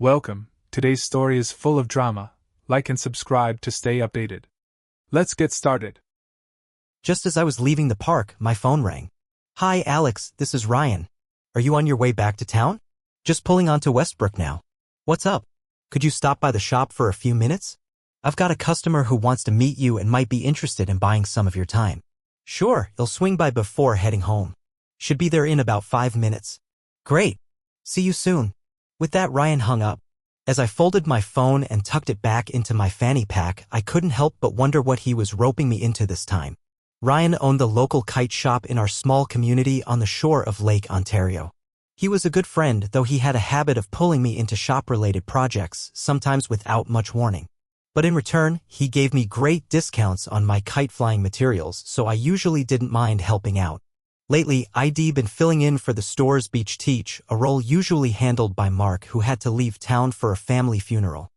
Welcome, today's story is full of drama. Like and subscribe to stay updated. Let's get started. Just as I was leaving the park, my phone rang. Hi Alex, this is Ryan. Are you on your way back to town? Just pulling onto Westbrook now. What's up? Could you stop by the shop for a few minutes? I've got a customer who wants to meet you and might be interested in buying some of your time. Sure, he'll swing by before heading home. Should be there in about 5 minutes. Great. See you soon. With that, Ryan hung up. As I folded my phone and tucked it back into my fanny pack, I couldn't help but wonder what he was roping me into this time. Ryan owned the local kite shop in our small community on the shore of Lake Ontario. He was a good friend, though he had a habit of pulling me into shop-related projects, sometimes without much warning. But in return, he gave me great discounts on my kite-flying materials, so I usually didn't mind helping out. Lately, I'd been filling in for the store's beach teach, a role usually handled by Mark, who had to leave town for a family funeral.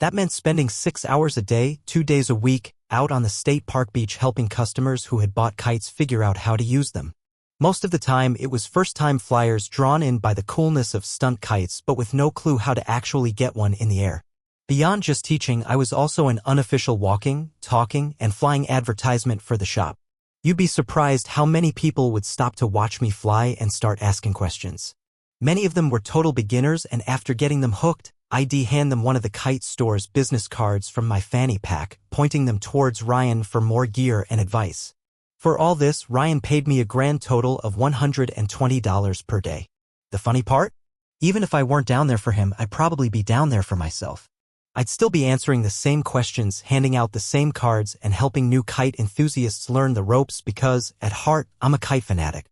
That meant spending 6 hours a day, 2 days a week, out on the state park beach helping customers who had bought kites figure out how to use them. Most of the time, it was first-time flyers drawn in by the coolness of stunt kites but with no clue how to actually get one in the air. Beyond just teaching, I was also an unofficial walking, talking, and flying advertisement for the shop. You'd be surprised how many people would stop to watch me fly and start asking questions. Many of them were total beginners, and after getting them hooked, I'd hand them one of the kite store's business cards from my fanny pack, pointing them towards Ryan for more gear and advice. For all this, Ryan paid me a grand total of $120 per day. The funny part? Even if I weren't down there for him, I'd probably be down there for myself. I'd still be answering the same questions, handing out the same cards, and helping new kite enthusiasts learn the ropes because, at heart, I'm a kite fanatic.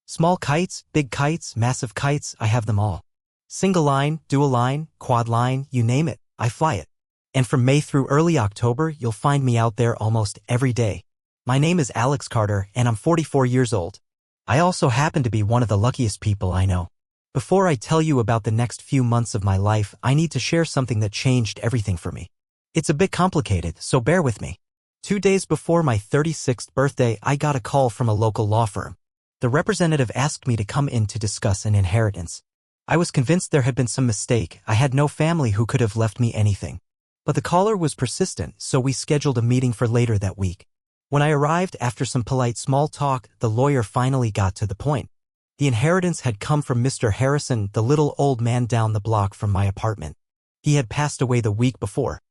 Small kites, big kites, massive kites, I have them all. Single line, dual line, quad line, you name it, I fly it. And from May through early October, you'll find me out there almost every day. My name is Alex Carter, and I'm 44 years old. I also happen to be one of the luckiest people I know. Before I tell you about the next few months of my life, I need to share something that changed everything for me. It's a bit complicated, so bear with me. 2 days before my 36th birthday, I got a call from a local law firm. The representative asked me to come in to discuss an inheritance. I was convinced there had been some mistake. I had no family who could have left me anything. But the caller was persistent, so we scheduled a meeting for later that week. When I arrived, after some polite small talk, the lawyer finally got to the point. The inheritance had come from Mr. Harrison, the little old man down the block from my apartment. He had passed away the week before.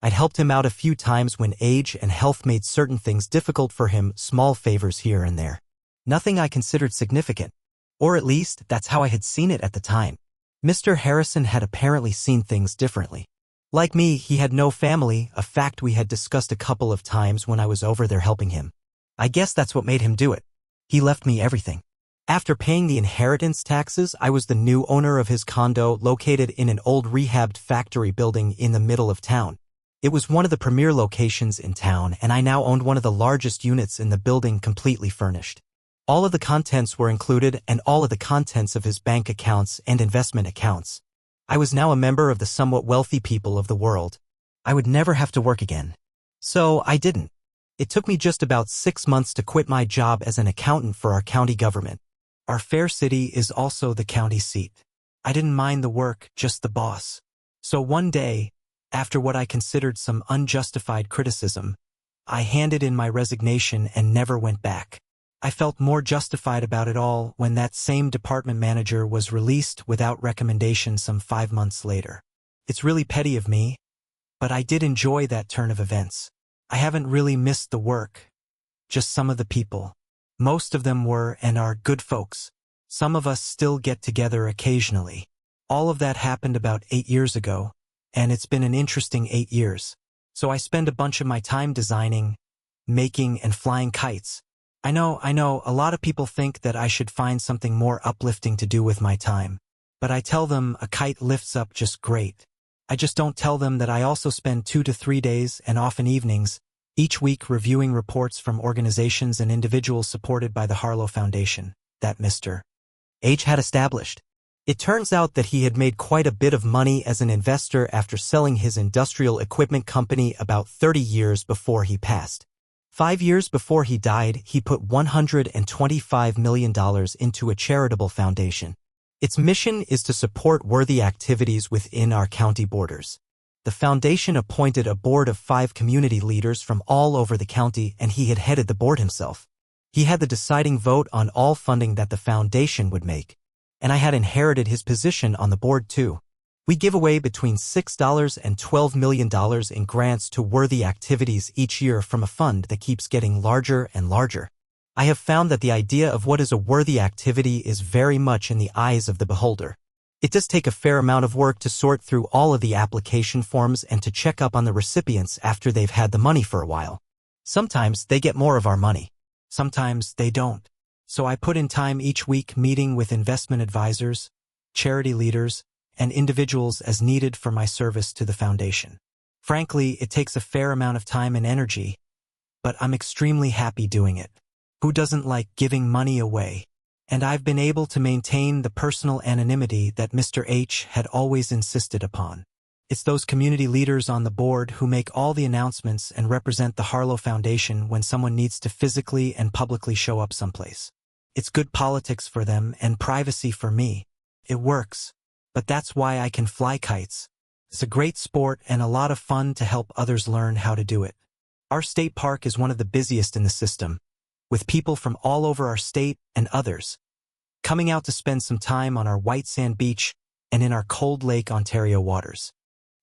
I'd helped him out a few times when age and health made certain things difficult for him, small favors here and there. Nothing I considered significant. Or at least, that's how I had seen it at the time. Mr. Harrison had apparently seen things differently. Like me, he had no family, a fact we had discussed a couple of times when I was over there helping him. I guess that's what made him do it. He left me everything. After paying the inheritance taxes, I was the new owner of his condo located in an old rehabbed factory building in the middle of town. It was one of the premier locations in town, and I now owned one of the largest units in the building completely furnished. All of the contents were included, and all of the contents of his bank accounts and investment accounts. I was now a member of the somewhat wealthy people of the world. I would never have to work again. So I didn't. It took me just about 6 months to quit my job as an accountant for our county government. Our fair city is also the county seat. I didn't mind the work, just the boss. So one day, after what I considered some unjustified criticism, I handed in my resignation and never went back. I felt more justified about it all when that same department manager was released without recommendation some 5 months later. It's really petty of me, but I did enjoy that turn of events. I haven't really missed the work, just some of the people. Most of them were and are good folks. Some of us still get together occasionally. All of that happened about 8 years ago, and it's been an interesting 8 years. So I spend a bunch of my time designing, making, and flying kites. I know, a lot of people think that I should find something more uplifting to do with my time. But I tell them a kite lifts up just great. I just don't tell them that I also spend 2 to 3 days, and often evenings, each week reviewing reports from organizations and individuals supported by the Harlow Foundation, that Mr. H had established. It turns out that he had made quite a bit of money as an investor after selling his industrial equipment company about 30 years before he passed. 5 years before he died, he put $125 million into a charitable foundation. Its mission is to support worthy activities within our county borders. The foundation appointed a board of 5 community leaders from all over the county, and he had headed the board himself. He had the deciding vote on all funding that the foundation would make, and I had inherited his position on the board too. We give away between $6 and $12 million in grants to worthy activities each year from a fund that keeps getting larger and larger. I have found that the idea of what is a worthy activity is very much in the eyes of the beholder. It does take a fair amount of work to sort through all of the application forms and to check up on the recipients after they've had the money for a while. Sometimes they get more of our money. Sometimes they don't. So I put in time each week meeting with investment advisors, charity leaders, and individuals as needed for my service to the foundation. Frankly, it takes a fair amount of time and energy, but I'm extremely happy doing it. Who doesn't like giving money away? And I've been able to maintain the personal anonymity that Mr. H had always insisted upon. It's those community leaders on the board who make all the announcements and represent the Harlow Foundation when someone needs to physically and publicly show up someplace. It's good politics for them and privacy for me. It works. But that's why I can fly kites. It's a great sport and a lot of fun to help others learn how to do it. Our state park is one of the busiest in the system, with people from all over our state and others coming out to spend some time on our white sand beach and in our Cold Lake, Ontario waters.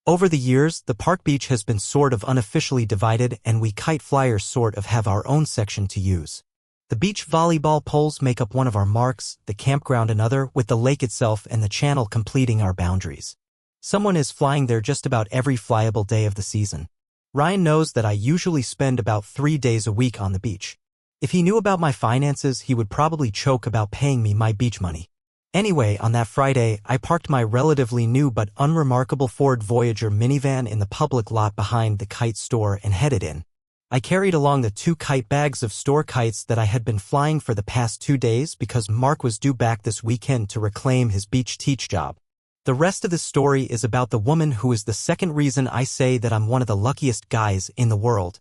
Over the years, the park beach has been sort of unofficially divided, and we kite flyers sort of have our own section to use. The beach volleyball poles make up one of our marks, the campground another, with the lake itself and the channel completing our boundaries. Someone is flying there just about every flyable day of the season. Ryan knows that I usually spend about 3 days a week on the beach. If he knew about my finances, he would probably choke about paying me my beach money. Anyway, on that Friday, I parked my relatively new but unremarkable Ford Voyager minivan in the public lot behind the kite store and headed in. I carried along the 2 kite bags of store kites that I had been flying for the past 2 days because Mark was due back this weekend to reclaim his beach teach job. The rest of the story is about the woman who is the second reason I say that I'm one of the luckiest guys in the world.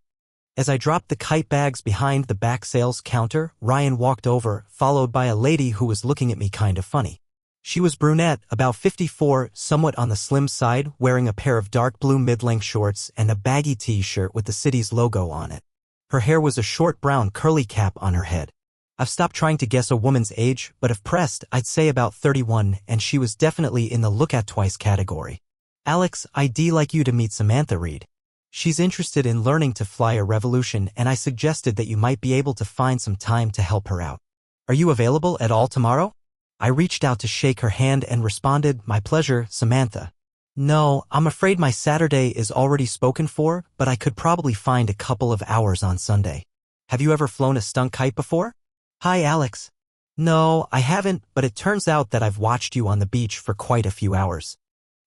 As I dropped the kite bags behind the back sales counter, Ryan walked over, followed by a lady who was looking at me kind of funny. She was brunette, about 54, somewhat on the slim side, wearing a pair of dark blue mid-length shorts and a baggy t-shirt with the city's logo on it. Her hair was a short brown curly cap on her head. I've stopped trying to guess a woman's age, but if pressed, I'd say about 31, and she was definitely in the look at twice category. Alex, I'd like you to meet Samantha Reed. She's interested in learning to fly a Revolution, and I suggested that you might be able to find some time to help her out. Are you available at all tomorrow? I reached out to shake her hand and responded, "My pleasure, Samantha." No, I'm afraid my Saturday is already spoken for, but I could probably find a couple of hours on Sunday. Have you ever flown a stunt kite before? Hi, Alex. No, I haven't, but it turns out that I've watched you on the beach for quite a few hours.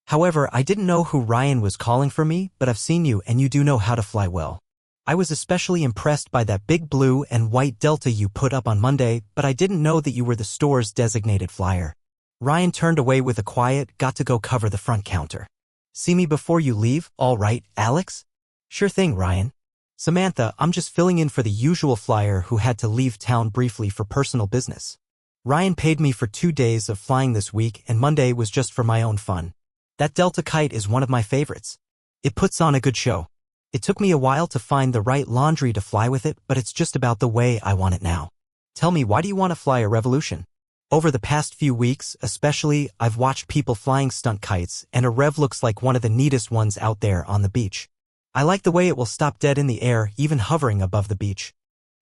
However, I didn't know who Ryan was calling for me, but I've seen you and you do know how to fly well. I was especially impressed by that big blue and white Delta you put up on Monday, but I didn't know that you were the store's designated flyer. Ryan turned away with a quiet, "Got to go cover the front counter. See me before you leave, all right, Alex?" "Sure thing, Ryan." "Samantha, I'm just filling in for the usual flyer who had to leave town briefly for personal business. Ryan paid me for 2 days of flying this week, and Monday was just for my own fun. That Delta kite is one of my favorites. It puts on a good show. It took me a while to find the right laundry to fly with it, but it's just about the way I want it now. Tell me, why do you want to fly a Revolution?" Over the past few weeks, especially, I've watched people flying stunt kites, and a Rev looks like one of the neatest ones out there on the beach. I like the way it will stop dead in the air, even hovering above the beach.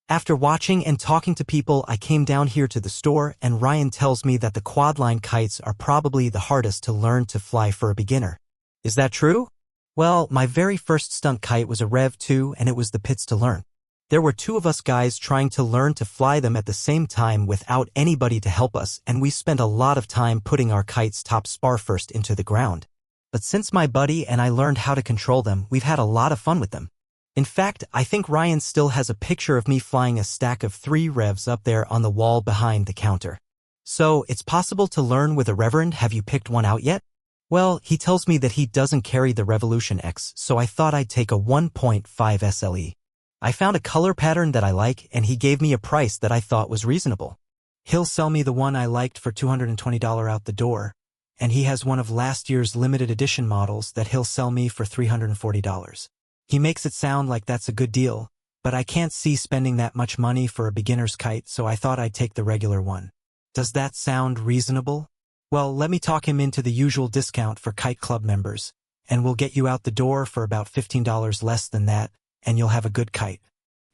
After watching and talking to people, I came down here to the store, and Ryan tells me that the quadline kites are probably the hardest to learn to fly for a beginner. Is that true? Well, my very first stunt kite was a Rev 2, and it was the pits to learn. There were 2 of us guys trying to learn to fly them at the same time without anybody to help us, and we spent a lot of time putting our kites top spar first into the ground. But since my buddy and I learned how to control them, we've had a lot of fun with them. In fact, I think Ryan still has a picture of me flying a stack of 3 Revs up there on the wall behind the counter. So, it's possible to learn with a Reverend. Have you picked one out yet? Well, he tells me that he doesn't carry the Revolution X, so I thought I'd take a 1.5 SLE. I found a color pattern that I like, and he gave me a price that I thought was reasonable. He'll sell me the one I liked for $220 out the door, and he has one of last year's limited edition models that he'll sell me for $340. He makes it sound like that's a good deal, but I can't see spending that much money for a beginner's kite, so I thought I'd take the regular one. Does that sound reasonable? Well, let me talk him into the usual discount for Kite Club members, and we'll get you out the door for about $15 less than that, and you'll have a good kite.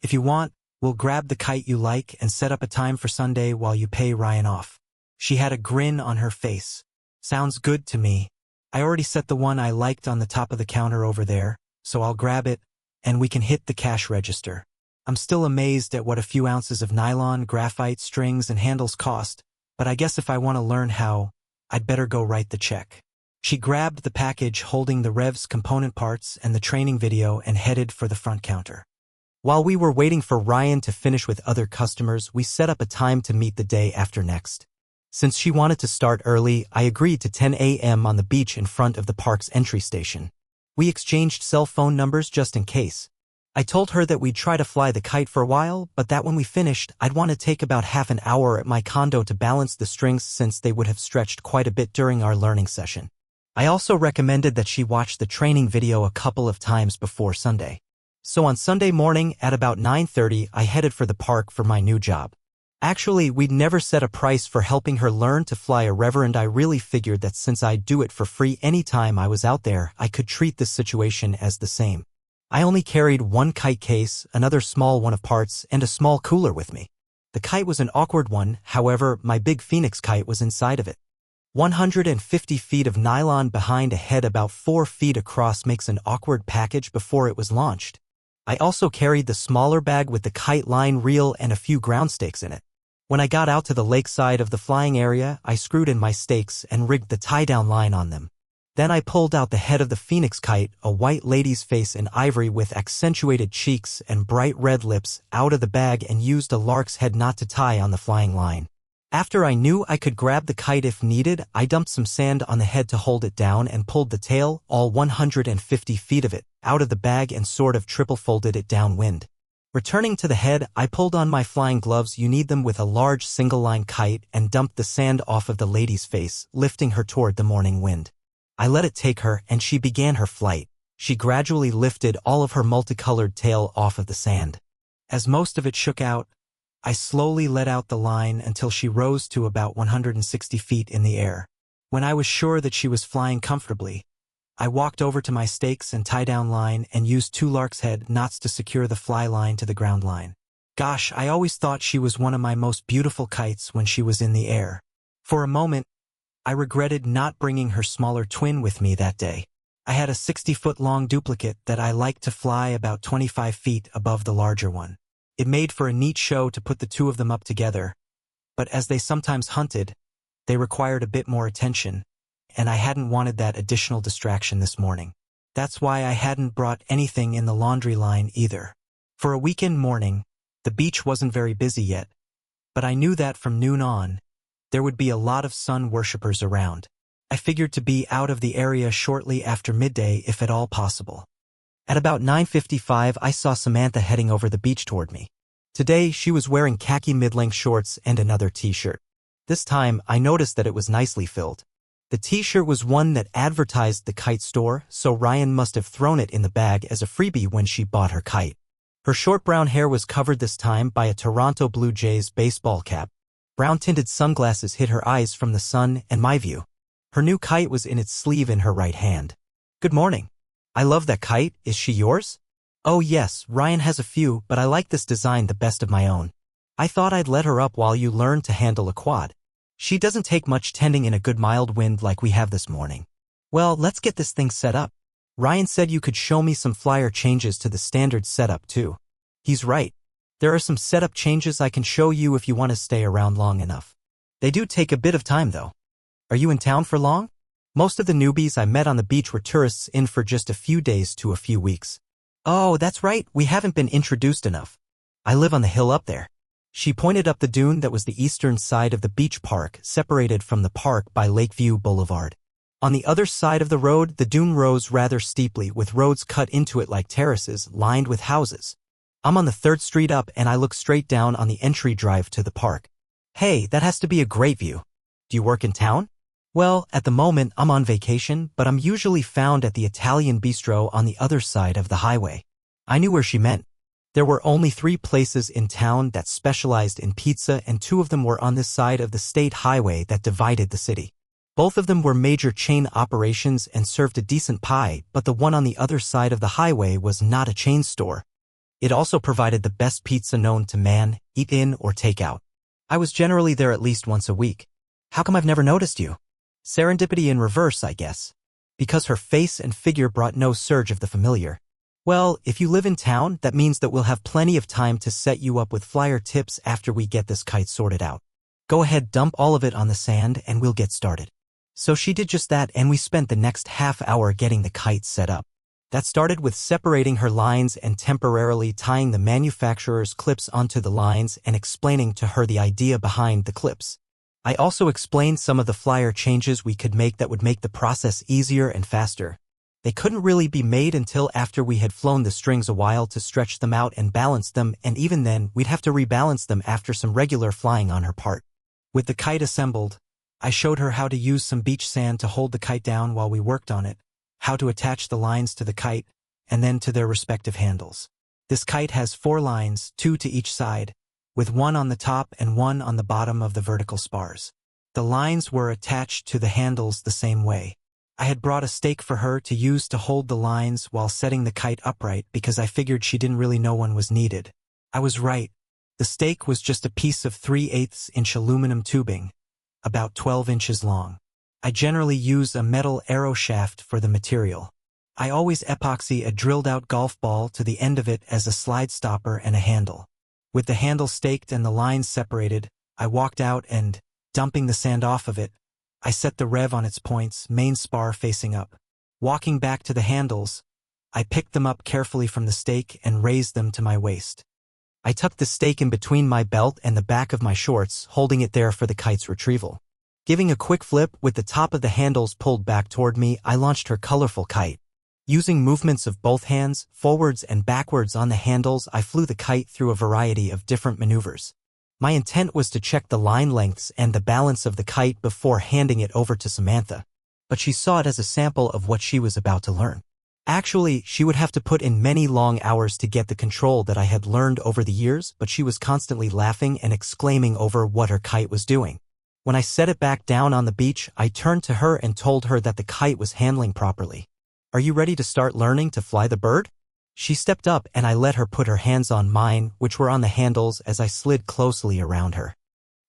If you want, we'll grab the kite you like and set up a time for Sunday while you pay Ryan off. She had a grin on her face. Sounds good to me. I already set the one I liked on the top of the counter over there, so I'll grab it, and we can hit the cash register. I'm still amazed at what a few ounces of nylon, graphite, strings, and handles cost, but I guess if I want to learn how, I'd better go write the check. She grabbed the package holding the Rev's component parts and the training video and headed for the front counter. While we were waiting for Ryan to finish with other customers, we set up a time to meet the day after next. Since she wanted to start early, I agreed to 10 a.m. on the beach in front of the park's entry station. We exchanged cell phone numbers just in case. I told her that we'd try to fly the kite for a while, but that when we finished, I'd want to take about half an hour at my condo to balance the strings since they would have stretched quite a bit during our learning session. I also recommended that she watch the training video a couple of times before Sunday. So on Sunday morning at about 9:30, I headed for the park for my new job. Actually, we'd never set a price for helping her learn to fly a Rever, and I really figured that since I'd do it for free anytime I was out there, I could treat this situation as the same. I only carried one kite case, another small one of parts, and a small cooler with me. The kite was an awkward one, however, my big Phoenix kite was inside of it. 150 feet of nylon behind a head about 4 feet across makes an awkward package before it was launched. I also carried the smaller bag with the kite line reel and a few ground stakes in it. When I got out to the lakeside of the flying area, I screwed in my stakes and rigged the tie-down line on them. Then I pulled out the head of the Phoenix kite, a white lady's face in ivory with accentuated cheeks and bright red lips, out of the bag and used a lark's head knot to tie on the flying line. After I knew I could grab the kite if needed, I dumped some sand on the head to hold it down and pulled the tail, all 150 feet of it, out of the bag and sort of triple folded it downwind. Returning to the head, I pulled on my flying gloves, you need them, with a large single-line kite and dumped the sand off of the lady's face, lifting her toward the morning wind. I let it take her, and she began her flight. She gradually lifted all of her multicolored tail off of the sand. As most of it shook out, I slowly let out the line until she rose to about 160 feet in the air. When I was sure that she was flying comfortably, I walked over to my stakes and tie-down line and used 2 lark's head knots to secure the fly line to the ground line. Gosh, I always thought she was one of my most beautiful kites when she was in the air. For a moment, I regretted not bringing her smaller twin with me that day. I had a 60-foot-long duplicate that I liked to fly about 25 feet above the larger one. It made for a neat show to put the two of them up together, but as they sometimes hunted, they required a bit more attention, and I hadn't wanted that additional distraction this morning. That's why I hadn't brought anything in the laundry line either. For a weekend morning, the beach wasn't very busy yet, but I knew that from noon on, there would be a lot of sun worshippers around. I figured to be out of the area shortly after midday if at all possible. At about 9:55, I saw Samantha heading over the beach toward me. Today, she was wearing khaki mid-length shorts and another t-shirt. This time, I noticed that it was nicely filled. The t-shirt was one that advertised the kite store, so Ryan must have thrown it in the bag as a freebie when she bought her kite. Her short brown hair was covered this time by a Toronto Blue Jays baseball cap. Brown-tinted sunglasses hid her eyes from the sun and my view. Her new kite was in its sleeve in her right hand. "Good morning. I love that kite. Is she yours?" "Oh yes, Ryan has a few, but I like this design the best of my own. I thought I'd let her up while you learn to handle a quad. She doesn't take much tending in a good mild wind like we have this morning." "Well, let's get this thing set up. Ryan said you could show me some flyer changes to the standard setup too." He's right. There are some setup changes I can show you if you want to stay around long enough. They do take a bit of time though. Are you in town for long? Most of the newbies I met on the beach were tourists in for just a few days to a few weeks. "Oh, that's right, we haven't been introduced enough. I live on the hill up there." She pointed up the dune that was the eastern side of the beach park, separated from the park by Lakeview Boulevard. On the other side of the road, the dune rose rather steeply, with roads cut into it like terraces, lined with houses. I'm on the 3rd Street up and I look straight down on the entry drive to the park. Hey, that has to be a great view. Do you work in town? Well, at the moment, I'm on vacation, but I'm usually found at the Italian bistro on the other side of the highway. I knew where she meant. There were only 3 places in town that specialized in pizza, and 2 of them were on this side of the state highway that divided the city. Both of them were major chain operations and served a decent pie, but the one on the other side of the highway was not a chain store. It also provided the best pizza known to man, eat in or take out. I was generally there at least once a week. How come I've never noticed you? Serendipity in reverse, I guess. Because her face and figure brought no surge of the familiar. Well, if you live in town, that means that we'll have plenty of time to set you up with flyer tips after we get this kite sorted out. Go ahead, dump all of it on the sand and we'll get started. So she did just that, and we spent the next half hour getting the kite set up. That started with separating her lines and temporarily tying the manufacturer's clips onto the lines and explaining to her the idea behind the clips. I also explained some of the flyer changes we could make that would make the process easier and faster. They couldn't really be made until after we had flown the strings a while to stretch them out and balance them, and even then, we'd have to rebalance them after some regular flying on her part. With the kite assembled, I showed her how to use some beach sand to hold the kite down while we worked on it, how to attach the lines to the kite, and then to their respective handles. This kite has 4 lines, 2 to each side, with 1 on the top and 1 on the bottom of the vertical spars. The lines were attached to the handles the same way. I had brought a stake for her to use to hold the lines while setting the kite upright because I figured she didn't really know one was needed. I was right. The stake was just a piece of 3/8 inch aluminum tubing, about 12 inches long. I generally use a metal arrow shaft for the material. I always epoxy a drilled-out golf ball to the end of it as a slide stopper and a handle. With the handle staked and the lines separated, I walked out and, dumping the sand off of it, I set the rev on its points, main spar facing up. Walking back to the handles, I picked them up carefully from the stake and raised them to my waist. I tucked the stake in between my belt and the back of my shorts, holding it there for the kite's retrieval. Giving a quick flip with the top of the handles pulled back toward me, I launched her colorful kite. Using movements of both hands, forwards and backwards on the handles, I flew the kite through a variety of different maneuvers. My intent was to check the line lengths and the balance of the kite before handing it over to Samantha, but she saw it as a sample of what she was about to learn. Actually, she would have to put in many long hours to get the control that I had learned over the years, but she was constantly laughing and exclaiming over what her kite was doing. When I set it back down on the beach, I turned to her and told her that the kite was handling properly. "Are you ready to start learning to fly the bird?" She stepped up and I let her put her hands on mine, which were on the handles, as I slid closely around her.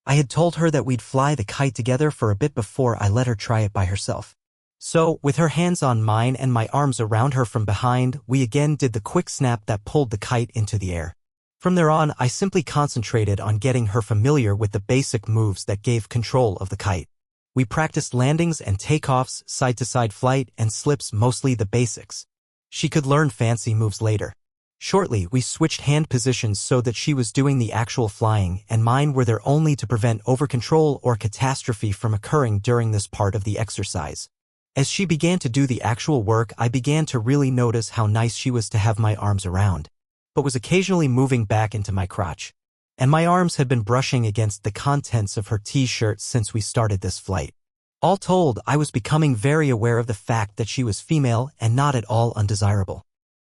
I had told her that we'd fly the kite together for a bit before I let her try it by herself. So, with her hands on mine and my arms around her from behind, we again did the quick snap that pulled the kite into the air. From there on, I simply concentrated on getting her familiar with the basic moves that gave control of the kite. We practiced landings and takeoffs, side-to-side flight, and slips, mostly the basics. She could learn fancy moves later. Shortly, we switched hand positions so that she was doing the actual flying, and mine were there only to prevent overcontrol or catastrophe from occurring during this part of the exercise. As she began to do the actual work, I began to really notice how nice she was to have my arms around, but was occasionally moving back into my crotch. And my arms had been brushing against the contents of her t-shirt since we started this flight. All told, I was becoming very aware of the fact that she was female and not at all undesirable.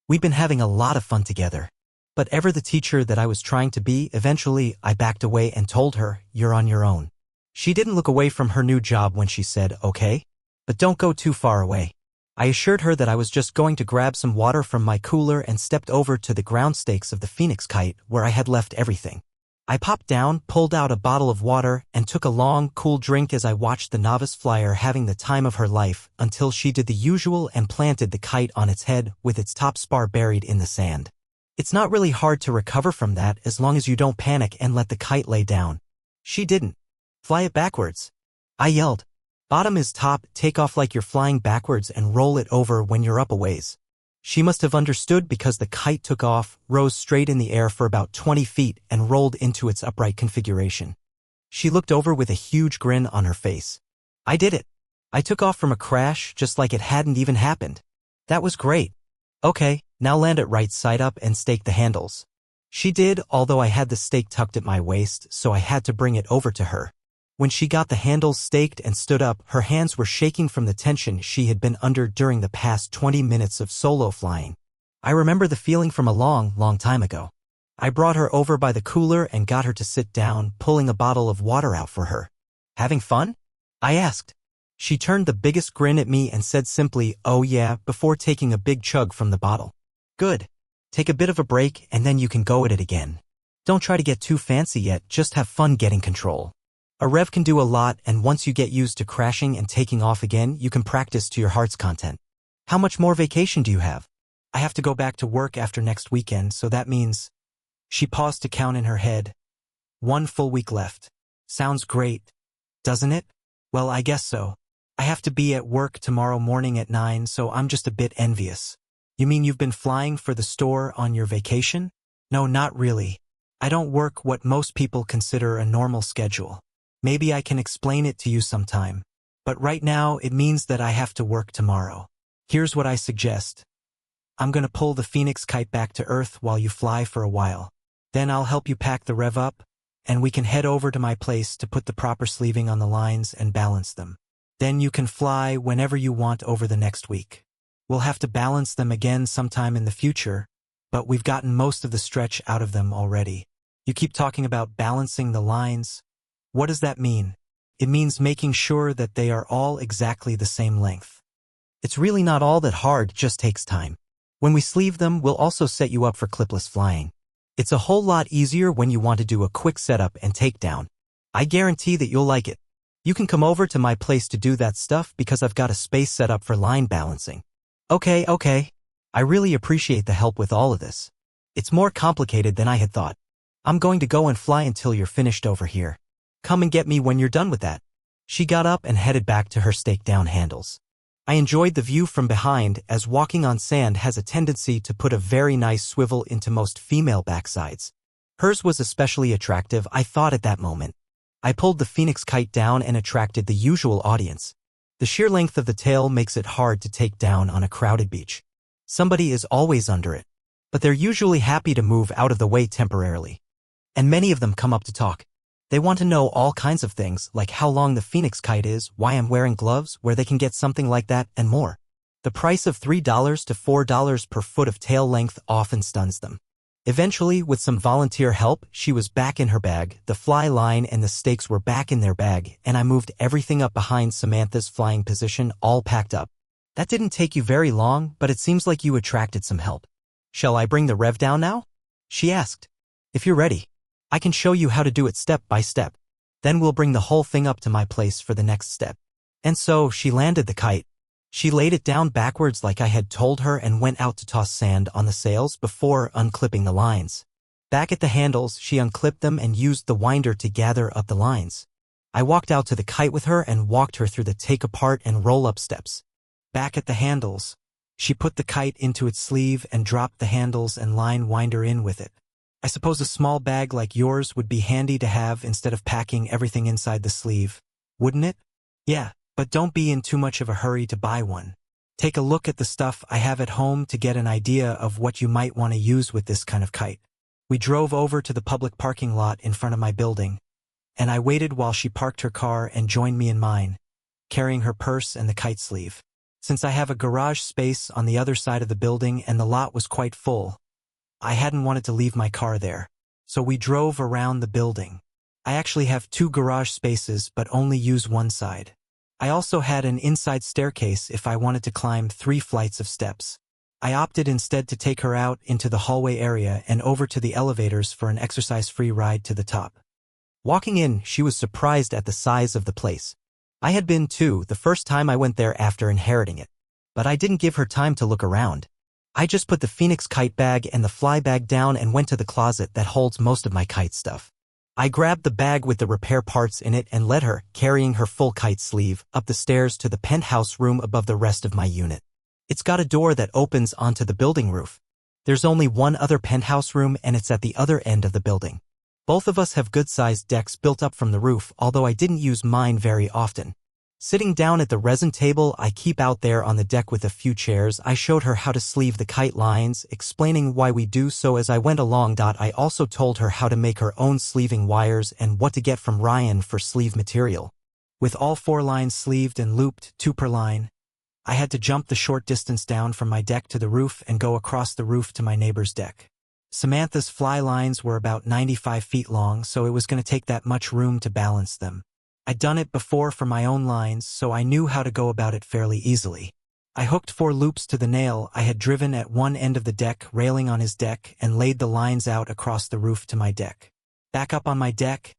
We'd been having a lot of fun together. But ever the teacher that I was trying to be, eventually I backed away and told her, "You're on your own." She didn't look away from her new job when she said, "Okay, but don't go too far away." I assured her that I was just going to grab some water from my cooler and stepped over to the ground stakes of the Phoenix kite where I had left everything. I popped down, pulled out a bottle of water, and took a long, cool drink as I watched the novice flyer having the time of her life until she did the usual and planted the kite on its head with its top spar buried in the sand. It's not really hard to recover from that as long as you don't panic and let the kite lay down. She didn't. "Fly it backwards," I yelled. "Bottom is top, take off like you're flying backwards and roll it over when you're up a ways." She must have understood because the kite took off, rose straight in the air for about 20 feet, and rolled into its upright configuration. She looked over with a huge grin on her face. "I did it. I took off from a crash just like it hadn't even happened. That was great. Okay, now land it right side up and stake the handles." She did, although I had the stake tucked at my waist, so I had to bring it over to her. When she got the handles staked and stood up, her hands were shaking from the tension she had been under during the past 20 minutes of solo flying. I remember the feeling from a long, long time ago. I brought her over by the cooler and got her to sit down, pulling a bottle of water out for her. "Having fun?" I asked. She turned the biggest grin at me and said simply, "Oh yeah," before taking a big chug from the bottle. "Good. Take a bit of a break and then you can go at it again. Don't try to get too fancy yet, just have fun getting control. A rev can do a lot, and once you get used to crashing and taking off again, you can practice to your heart's content. How much more vacation do you have?" "I have to go back to work after next weekend, so that means..." She paused to count in her head. "1 full week left. Sounds great, doesn't it?" "Well, I guess so. I have to be at work tomorrow morning at 9, so I'm just a bit envious." "You mean you've been flying for the store on your vacation?" "No, not really. I don't work what most people consider a normal schedule. Maybe I can explain it to you sometime. But right now, it means that I have to work tomorrow. Here's what I suggest. I'm gonna pull the Phoenix kite back to Earth while you fly for a while. Then I'll help you pack the rev up, and we can head over to my place to put the proper sleeving on the lines and balance them. Then you can fly whenever you want over the next week. We'll have to balance them again sometime in the future, but we've gotten most of the stretch out of them already. You keep talking about balancing the lines. What does that mean?" "It means making sure that they are all exactly the same length. It's really not all that hard, just takes time. When we sleeve them, we'll also set you up for clipless flying. It's a whole lot easier when you want to do a quick setup and takedown. I guarantee that you'll like it. You can come over to my place to do that stuff because I've got a space set up for line balancing." Okay. I really appreciate the help with all of this. It's more complicated than I had thought. I'm going to go and fly until you're finished over here. Come and get me when you're done with that." She got up and headed back to her stake-down handles. I enjoyed the view from behind, as walking on sand has a tendency to put a very nice swivel into most female backsides. Hers was especially attractive, I thought at that moment. I pulled the Phoenix kite down and attracted the usual audience. The sheer length of the tail makes it hard to take down on a crowded beach. Somebody is always under it, but they're usually happy to move out of the way temporarily. And many of them come up to talk. They want to know all kinds of things, like how long the Phoenix kite is, why I'm wearing gloves, where they can get something like that, and more. The price of $3 to $4 per foot of tail length often stuns them. Eventually, with some volunteer help, she was back in her bag, the fly line and the stakes were back in their bag, and I moved everything up behind Samantha's flying position, all packed up. "That didn't take you very long, but it seems like you attracted some help. Shall I bring the rev down now?" she asked. "If you're ready. I can show you how to do it step by step. Then we'll bring the whole thing up to my place for the next step." And so she landed the kite. She laid it down backwards like I had told her and went out to toss sand on the sails before unclipping the lines. Back at the handles, she unclipped them and used the winder to gather up the lines. I walked out to the kite with her and walked her through the take-apart and roll-up steps. Back at the handles, she put the kite into its sleeve and dropped the handles and line winder in with it. "I suppose a small bag like yours would be handy to have instead of packing everything inside the sleeve, wouldn't it?" "Yeah, but don't be in too much of a hurry to buy one. Take a look at the stuff I have at home to get an idea of what you might want to use with this kind of kite." We drove over to the public parking lot in front of my building, and I waited while she parked her car and joined me in mine, carrying her purse and the kite sleeve. Since I have a garage space on the other side of the building and the lot was quite full, I hadn't wanted to leave my car there, so we drove around the building. I actually have 2 garage spaces but only use one side. I also had an inside staircase if I wanted to climb 3 flights of steps. I opted instead to take her out into the hallway area and over to the elevators for an exercise-free ride to the top. Walking in, she was surprised at the size of the place. I had been too, the first time I went there after inheriting it. But I didn't give her time to look around. I just put the Phoenix kite bag and the fly bag down and went to the closet that holds most of my kite stuff. I grabbed the bag with the repair parts in it and led her, carrying her full kite sleeve, up the stairs to the penthouse room above the rest of my unit. It's got a door that opens onto the building roof. There's only one other penthouse room and it's at the other end of the building. Both of us have good-sized decks built up from the roof, although I didn't use mine very often. Sitting down at the resin table I keep out there on the deck with a few chairs, I showed her how to sleeve the kite lines, explaining why we do so as I went along. I also told her how to make her own sleeving wires and what to get from Ryan for sleeve material. With all 4 lines sleeved and looped, 2 per line, I had to jump the short distance down from my deck to the roof and go across the roof to my neighbor's deck. Samantha's fly lines were about 95 feet long, so it was going to take that much room to balance them. I'd done it before for my own lines, so I knew how to go about it fairly easily. I hooked 4 loops to the nail I had driven at one end of the deck railing on his deck and laid the lines out across the roof to my deck. Back up on my deck,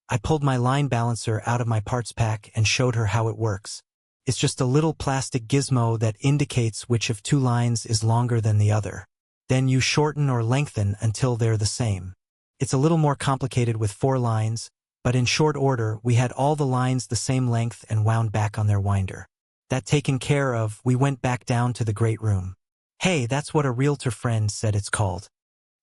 I pulled my line balancer out of my parts pack and showed her how it works. It's just a little plastic gizmo that indicates which of 2 lines is longer than the other. Then you shorten or lengthen until they're the same. It's a little more complicated with 4 lines, but in short order, we had all the lines the same length and wound back on their winder. That taken care of, we went back down to the great room. Hey, that's what a realtor friend said it's called.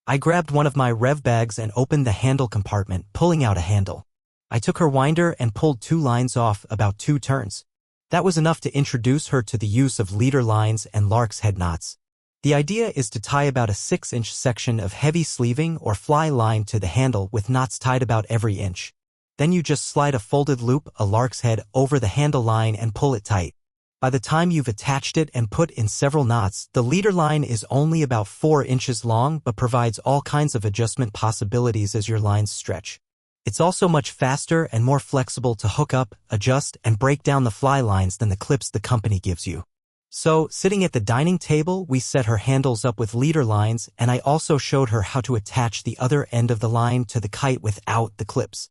I grabbed one of my rev bags and opened the handle compartment, pulling out a handle. I took her winder and pulled 2 lines off about 2 turns. That was enough to introduce her to the use of leader lines and lark's head knots. The idea is to tie about a 6-inch section of heavy sleeving or fly line to the handle with knots tied about every inch. Then you just slide a folded loop, a lark's head, over the handle line and pull it tight. By the time you've attached it and put in several knots, the leader line is only about 4 inches long but provides all kinds of adjustment possibilities as your lines stretch. It's also much faster and more flexible to hook up, adjust, and break down the fly lines than the clips the company gives you. So, sitting at the dining table, we set her handles up with leader lines, and I also showed her how to attach the other end of the line to the kite without the clips.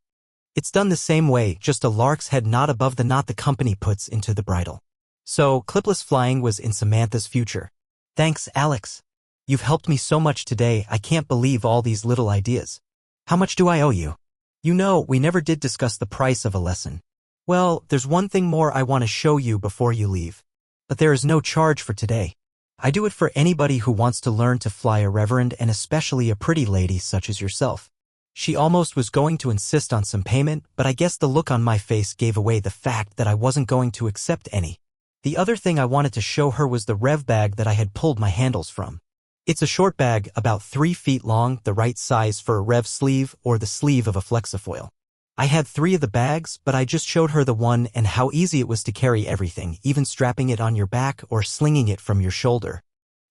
It's done the same way, just a lark's head knot above the knot the company puts into the bridle. So, clipless flying was in Samantha's future. Thanks, Alex. You've helped me so much today, I can't believe all these little ideas. How much do I owe you? You know, we never did discuss the price of a lesson. Well, there's one thing more I want to show you before you leave. But there is no charge for today. I do it for anybody who wants to learn to fly a reverend and especially a pretty lady such as yourself. She almost was going to insist on some payment, but I guess the look on my face gave away the fact that I wasn't going to accept any. The other thing I wanted to show her was the rev bag that I had pulled my handles from. It's a short bag about 3 feet long, the right size for a rev sleeve or the sleeve of a flexifoil. I had 3 of the bags, but I just showed her the one and how easy it was to carry everything, even strapping it on your back or slinging it from your shoulder.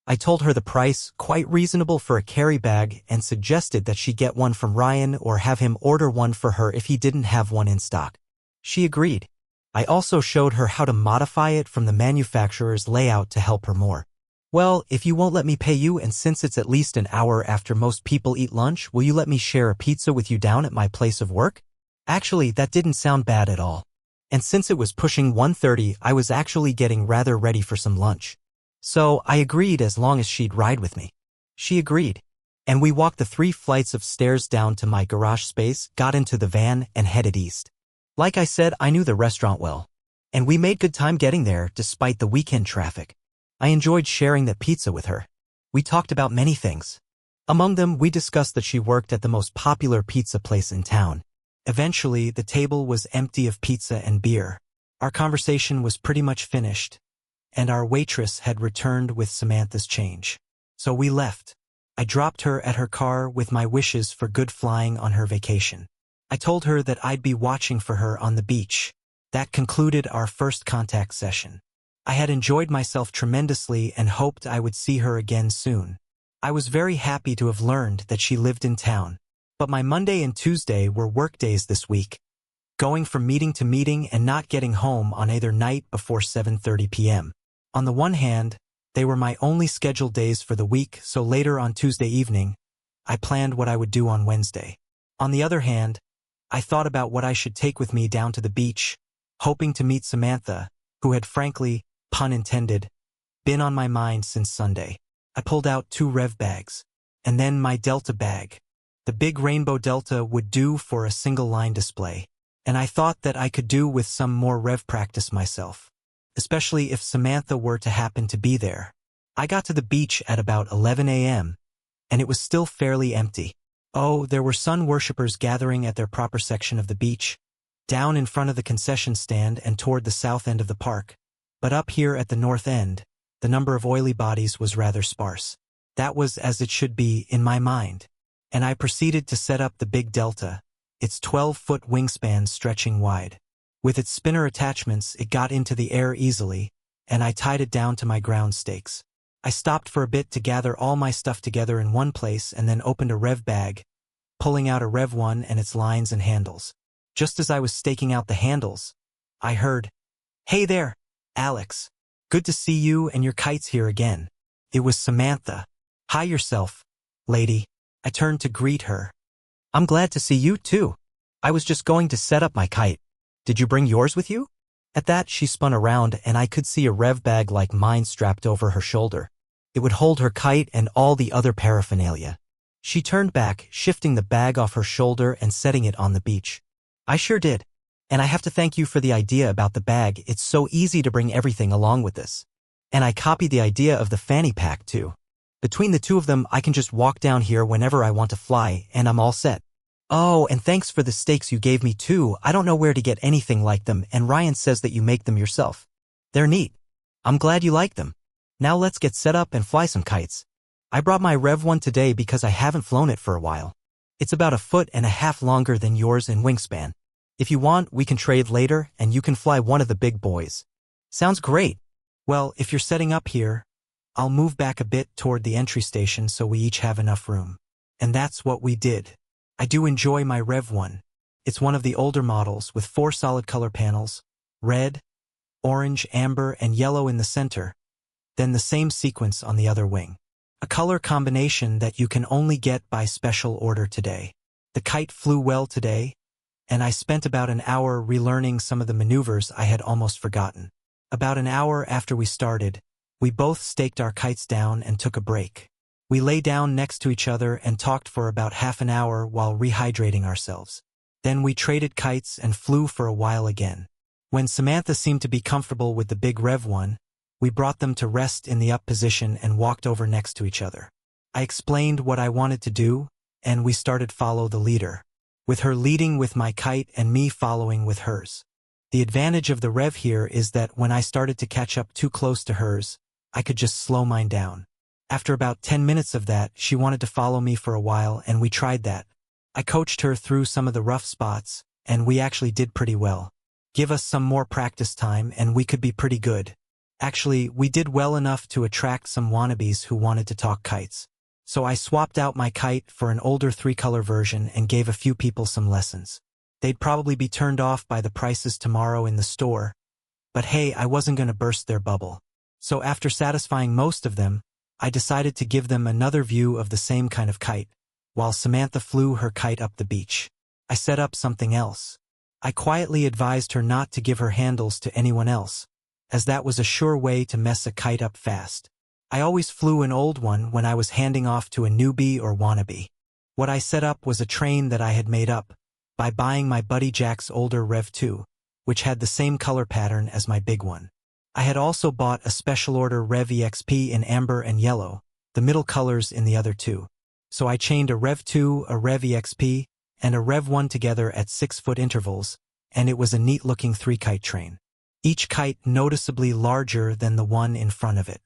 I told her the price, quite reasonable for a carry bag, and suggested that she get one from Ryan or have him order one for her if he didn't have one in stock. She agreed. I also showed her how to modify it from the manufacturer's layout to help her more. Well, if you won't let me pay you, and since it's at least an hour after most people eat lunch, will you let me share a pizza with you down at my place of work? Actually, that didn't sound bad at all. And since it was pushing 1:30, I was actually getting rather ready for some lunch. So I agreed as long as she'd ride with me. She agreed. And we walked the 3 flights of stairs down to my garage space, got into the van, and headed east. Like I said, I knew the restaurant well. And we made good time getting there, despite the weekend traffic. I enjoyed sharing that pizza with her. We talked about many things. Among them, we discussed that she worked at the most popular pizza place in town. Eventually, the table was empty of pizza and beer. Our conversation was pretty much finished, and our waitress had returned with Samantha's change. So we left. I dropped her at her car with my wishes for good flying on her vacation. I told her that I'd be watching for her on the beach. That concluded our first contact session. I had enjoyed myself tremendously and hoped I would see her again soon. I was very happy to have learned that she lived in town. But my Monday and Tuesday were work days this week, going from meeting to meeting and not getting home on either night before 7:30 p.m. On the one hand, they were my only scheduled days for the week, so later on Tuesday evening, I planned what I would do on Wednesday. On the other hand, I thought about what I should take with me down to the beach, hoping to meet Samantha, who had frankly, pun intended, been on my mind since Sunday. I pulled out 2 rev bags, and then my Delta bag. The big rainbow Delta would do for a single line display, and I thought that I could do with some more rev practice myself, especially if Samantha were to happen to be there. I got to the beach at about 11 a.m., and it was still fairly empty. Oh, there were sun worshippers gathering at their proper section of the beach, down in front of the concession stand and toward the south end of the park. But up here at the north end, the number of oily bodies was rather sparse. That was as it should be in my mind. And I proceeded to set up the big Delta, its 12-foot wingspan stretching wide. With its spinner attachments, it got into the air easily, and I tied it down to my ground stakes. I stopped for a bit to gather all my stuff together in one place and then opened a rev bag, pulling out a Rev 1 and its lines and handles. Just as I was staking out the handles, I heard, "Hey there, Alex. Good to see you and your kites here again." It was Samantha. "Hi yourself, lady." I turned to greet her. "I'm glad to see you too. I was just going to set up my kite. Did you bring yours with you?" At that, she spun around and I could see a rev bag like mine strapped over her shoulder. It would hold her kite and all the other paraphernalia. She turned back, shifting the bag off her shoulder and setting it on the beach. "I sure did. And I have to thank you for the idea about the bag. It's so easy to bring everything along with this. And I copied the idea of the fanny pack too. Between the two of them, I can just walk down here whenever I want to fly, and I'm all set. Oh, and thanks for the stakes you gave me too. I don't know where to get anything like them, and Ryan says that you make them yourself. They're neat. I'm glad you like them. Now let's get set up and fly some kites. I brought my Rev 1 today because I haven't flown it for a while. It's about 1.5 feet longer than yours in wingspan. If you want, we can trade later, and you can fly one of the big boys." "Sounds great. Well, if you're setting up here, I'll move back a bit toward the entry station so we each have enough room." And that's what we did. I do enjoy my Rev 1. It's one of the older models with 4 solid color panels, red, orange, amber, and yellow in the center, then the same sequence on the other wing. A color combination that you can only get by special order today. The kite flew well today, and I spent about an hour relearning some of the maneuvers I had almost forgotten. About an hour after we started, we both staked our kites down and took a break. We lay down next to each other and talked for about half an hour while rehydrating ourselves. Then we traded kites and flew for a while again. When Samantha seemed to be comfortable with the big Rev 1, we brought them to rest in the up position and walked over next to each other. I explained what I wanted to do, and we started follow the leader, with her leading with my kite and me following with hers. The advantage of the Rev here is that when I started to catch up too close to hers, I could just slow mine down. After about 10 minutes of that, she wanted to follow me for a while, and we tried that. I coached her through some of the rough spots, and we actually did pretty well. Give us some more practice time, and we could be pretty good. Actually, we did well enough to attract some wannabes who wanted to talk kites. So I swapped out my kite for an older 3-color version and gave a few people some lessons. They'd probably be turned off by the prices tomorrow in the store, but hey, I wasn't going to burst their bubble. So after satisfying most of them, I decided to give them another view of the same kind of kite, while Samantha flew her kite up the beach. I set up something else. I quietly advised her not to give her handles to anyone else, as that was a sure way to mess a kite up fast. I always flew an old one when I was handing off to a newbie or wannabe. What I set up was a train that I had made up by buying my buddy Jack's older Rev 2, which had the same color pattern as my big one. I had also bought a special order Rev EXP in amber and yellow, the middle colors in the other two. So I chained a Rev 2, a Rev EXP, and a Rev 1 together at 6-foot intervals, and it was a neat-looking 3-kite train. Each kite noticeably larger than the one in front of it.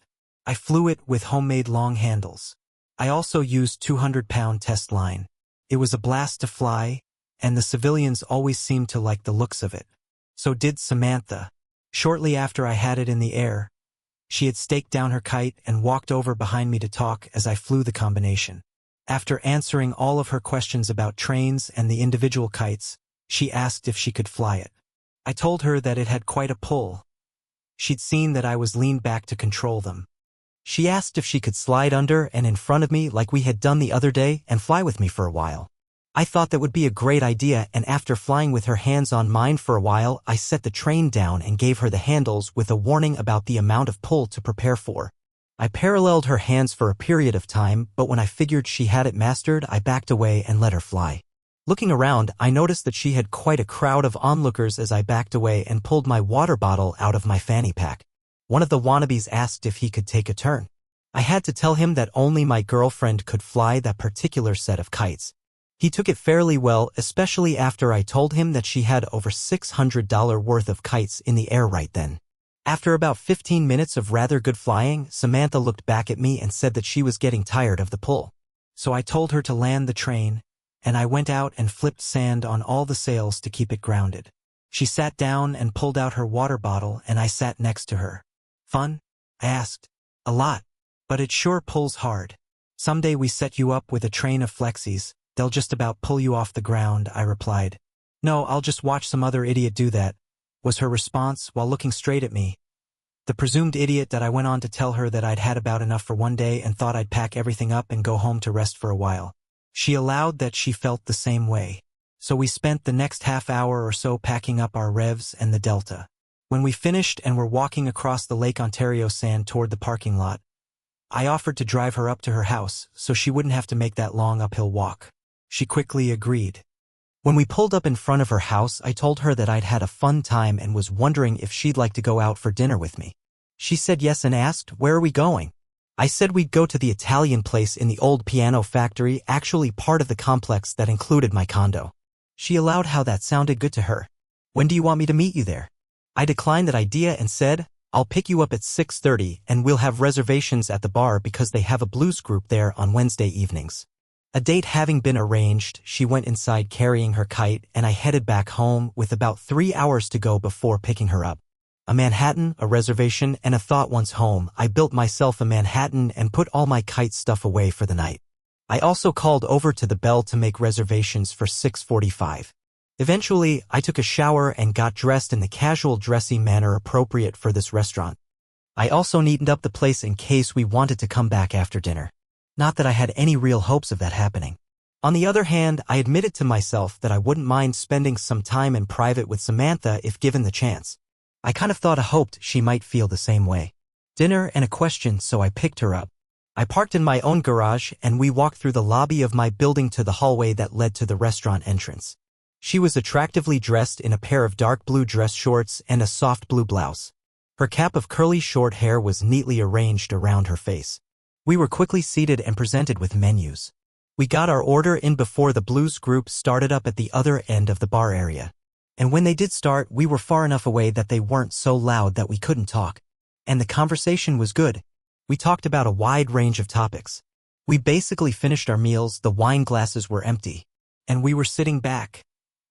I flew it with homemade long handles. I also used 200-pound test line. It was a blast to fly, and the civilians always seemed to like the looks of it. So did Samantha. Shortly after I had it in the air, she had staked down her kite and walked over behind me to talk as I flew the combination. After answering all of her questions about trains and the individual kites, she asked if she could fly it. I told her that it had quite a pull. She'd seen that I was leaned back to control them. She asked if she could slide under and in front of me like we had done the other day and fly with me for a while. I thought that would be a great idea, and after flying with her hands on mine for a while, I set the train down and gave her the handles with a warning about the amount of pull to prepare for. I paralleled her hands for a period of time, but when I figured she had it mastered, I backed away and let her fly. Looking around, I noticed that she had quite a crowd of onlookers as I backed away and pulled my water bottle out of my fanny pack. One of the wannabes asked if he could take a turn. I had to tell him that only my girlfriend could fly that particular set of kites. He took it fairly well, especially after I told him that she had over $600 worth of kites in the air right then. After about 15 minutes of rather good flying, Samantha looked back at me and said that she was getting tired of the pull. So I told her to land the train, and I went out and flipped sand on all the sails to keep it grounded. She sat down and pulled out her water bottle, and I sat next to her. Fun? I asked. A lot. But it sure pulls hard. Someday we set you up with a train of flexies. They'll just about pull you off the ground, I replied. No, I'll just watch some other idiot do that, was her response while looking straight at me. The presumed idiot that I went on to tell her that I'd had about enough for one day and thought I'd pack everything up and go home to rest for a while. She allowed that she felt the same way. So we spent the next half hour or so packing up our revs and the Delta. When we finished and were walking across the Lake Ontario sand toward the parking lot, I offered to drive her up to her house so she wouldn't have to make that long uphill walk. She quickly agreed. When we pulled up in front of her house, I told her that I'd had a fun time and was wondering if she'd like to go out for dinner with me. She said yes and asked, "Where are we going?" I said we'd go to the Italian place in the old piano factory, actually part of the complex that included my condo. She allowed how that sounded good to her. "When do you want me to meet you there?" I declined that idea and said, "I'll pick you up at 6:30 and we'll have reservations at the bar because they have a blues group there on Wednesday evenings." A date having been arranged, she went inside carrying her kite and I headed back home with about 3 hours to go before picking her up. A Manhattan, a reservation, and a thought once home, I built myself a Manhattan and put all my kite stuff away for the night. I also called over to the Bell to make reservations for 6:45. Eventually, I took a shower and got dressed in the casual dressy manner appropriate for this restaurant. I also neatened up the place in case we wanted to come back after dinner. Not that I had any real hopes of that happening. On the other hand, I admitted to myself that I wouldn't mind spending some time in private with Samantha if given the chance. I kind of thought I hoped she might feel the same way. Dinner and a question, so I picked her up. I parked in my own garage and we walked through the lobby of my building to the hallway that led to the restaurant entrance. She was attractively dressed in a pair of dark blue dress shorts and a soft blue blouse. Her cap of curly short hair was neatly arranged around her face. We were quickly seated and presented with menus. We got our order in before the blues group started up at the other end of the bar area. And when they did start, we were far enough away that they weren't so loud that we couldn't talk. And the conversation was good. We talked about a wide range of topics. We basically finished our meals, the wine glasses were empty. And we were sitting back,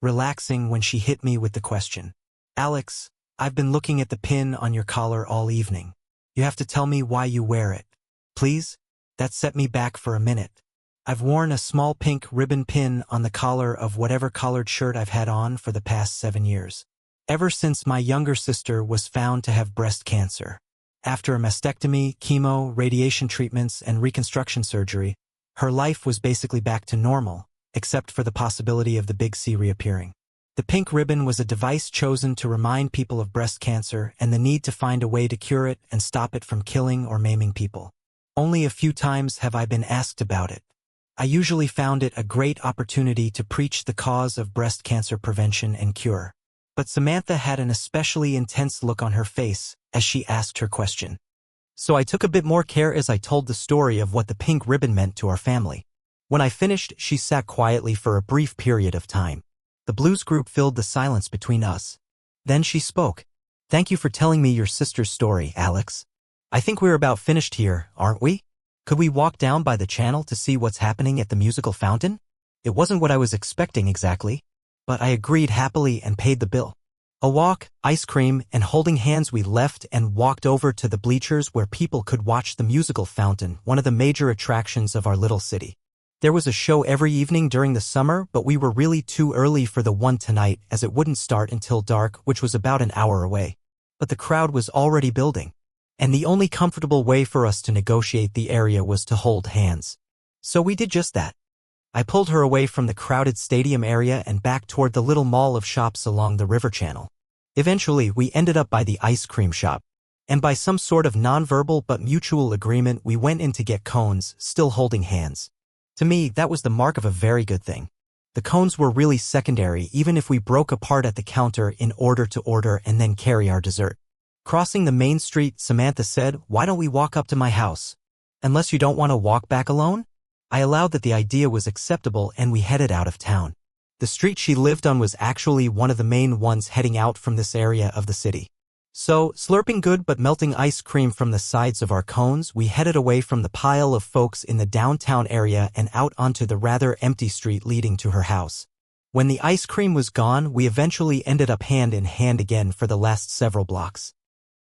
relaxing when she hit me with the question. "Alex, I've been looking at the pin on your collar all evening. You have to tell me why you wear it. Please?" That set me back for a minute. I've worn a small pink ribbon pin on the collar of whatever collared shirt I've had on for the past 7 years. Ever since my younger sister was found to have breast cancer. After a mastectomy, chemo, radiation treatments, and reconstruction surgery, her life was basically back to normal, except for the possibility of the big C reappearing. The pink ribbon was a device chosen to remind people of breast cancer and the need to find a way to cure it and stop it from killing or maiming people. Only a few times have I been asked about it. I usually found it a great opportunity to preach the cause of breast cancer prevention and cure. But Samantha had an especially intense look on her face as she asked her question. So I took a bit more care as I told the story of what the pink ribbon meant to our family. When I finished, she sat quietly for a brief period of time. The blues group filled the silence between us. Then she spoke. "Thank you for telling me your sister's story, Alex. I think we're about finished here, aren't we? Could we walk down by the channel to see what's happening at the musical fountain?" It wasn't what I was expecting exactly, but I agreed happily and paid the bill. A walk, ice cream, and holding hands, we left and walked over to the bleachers where people could watch the musical fountain, one of the major attractions of our little city. There was a show every evening during the summer, but we were really too early for the one tonight as it wouldn't start until dark, which was about an hour away. But the crowd was already building. And the only comfortable way for us to negotiate the area was to hold hands. So we did just that. I pulled her away from the crowded stadium area and back toward the little mall of shops along the river channel. Eventually, we ended up by the ice cream shop. And by some sort of nonverbal but mutual agreement, we went in to get cones, still holding hands. To me, that was the mark of a very good thing. The cones were really secondary, even if we broke apart at the counter in order to order and then carry our dessert. Crossing the main street, Samantha said, "Why don't we walk up to my house? Unless you don't want to walk back alone?" I allowed that the idea was acceptable and we headed out of town. The street she lived on was actually one of the main ones heading out from this area of the city. So, slurping good but melting ice cream from the sides of our cones, we headed away from the pile of folks in the downtown area and out onto the rather empty street leading to her house. When the ice cream was gone, we eventually ended up hand in hand again for the last several blocks.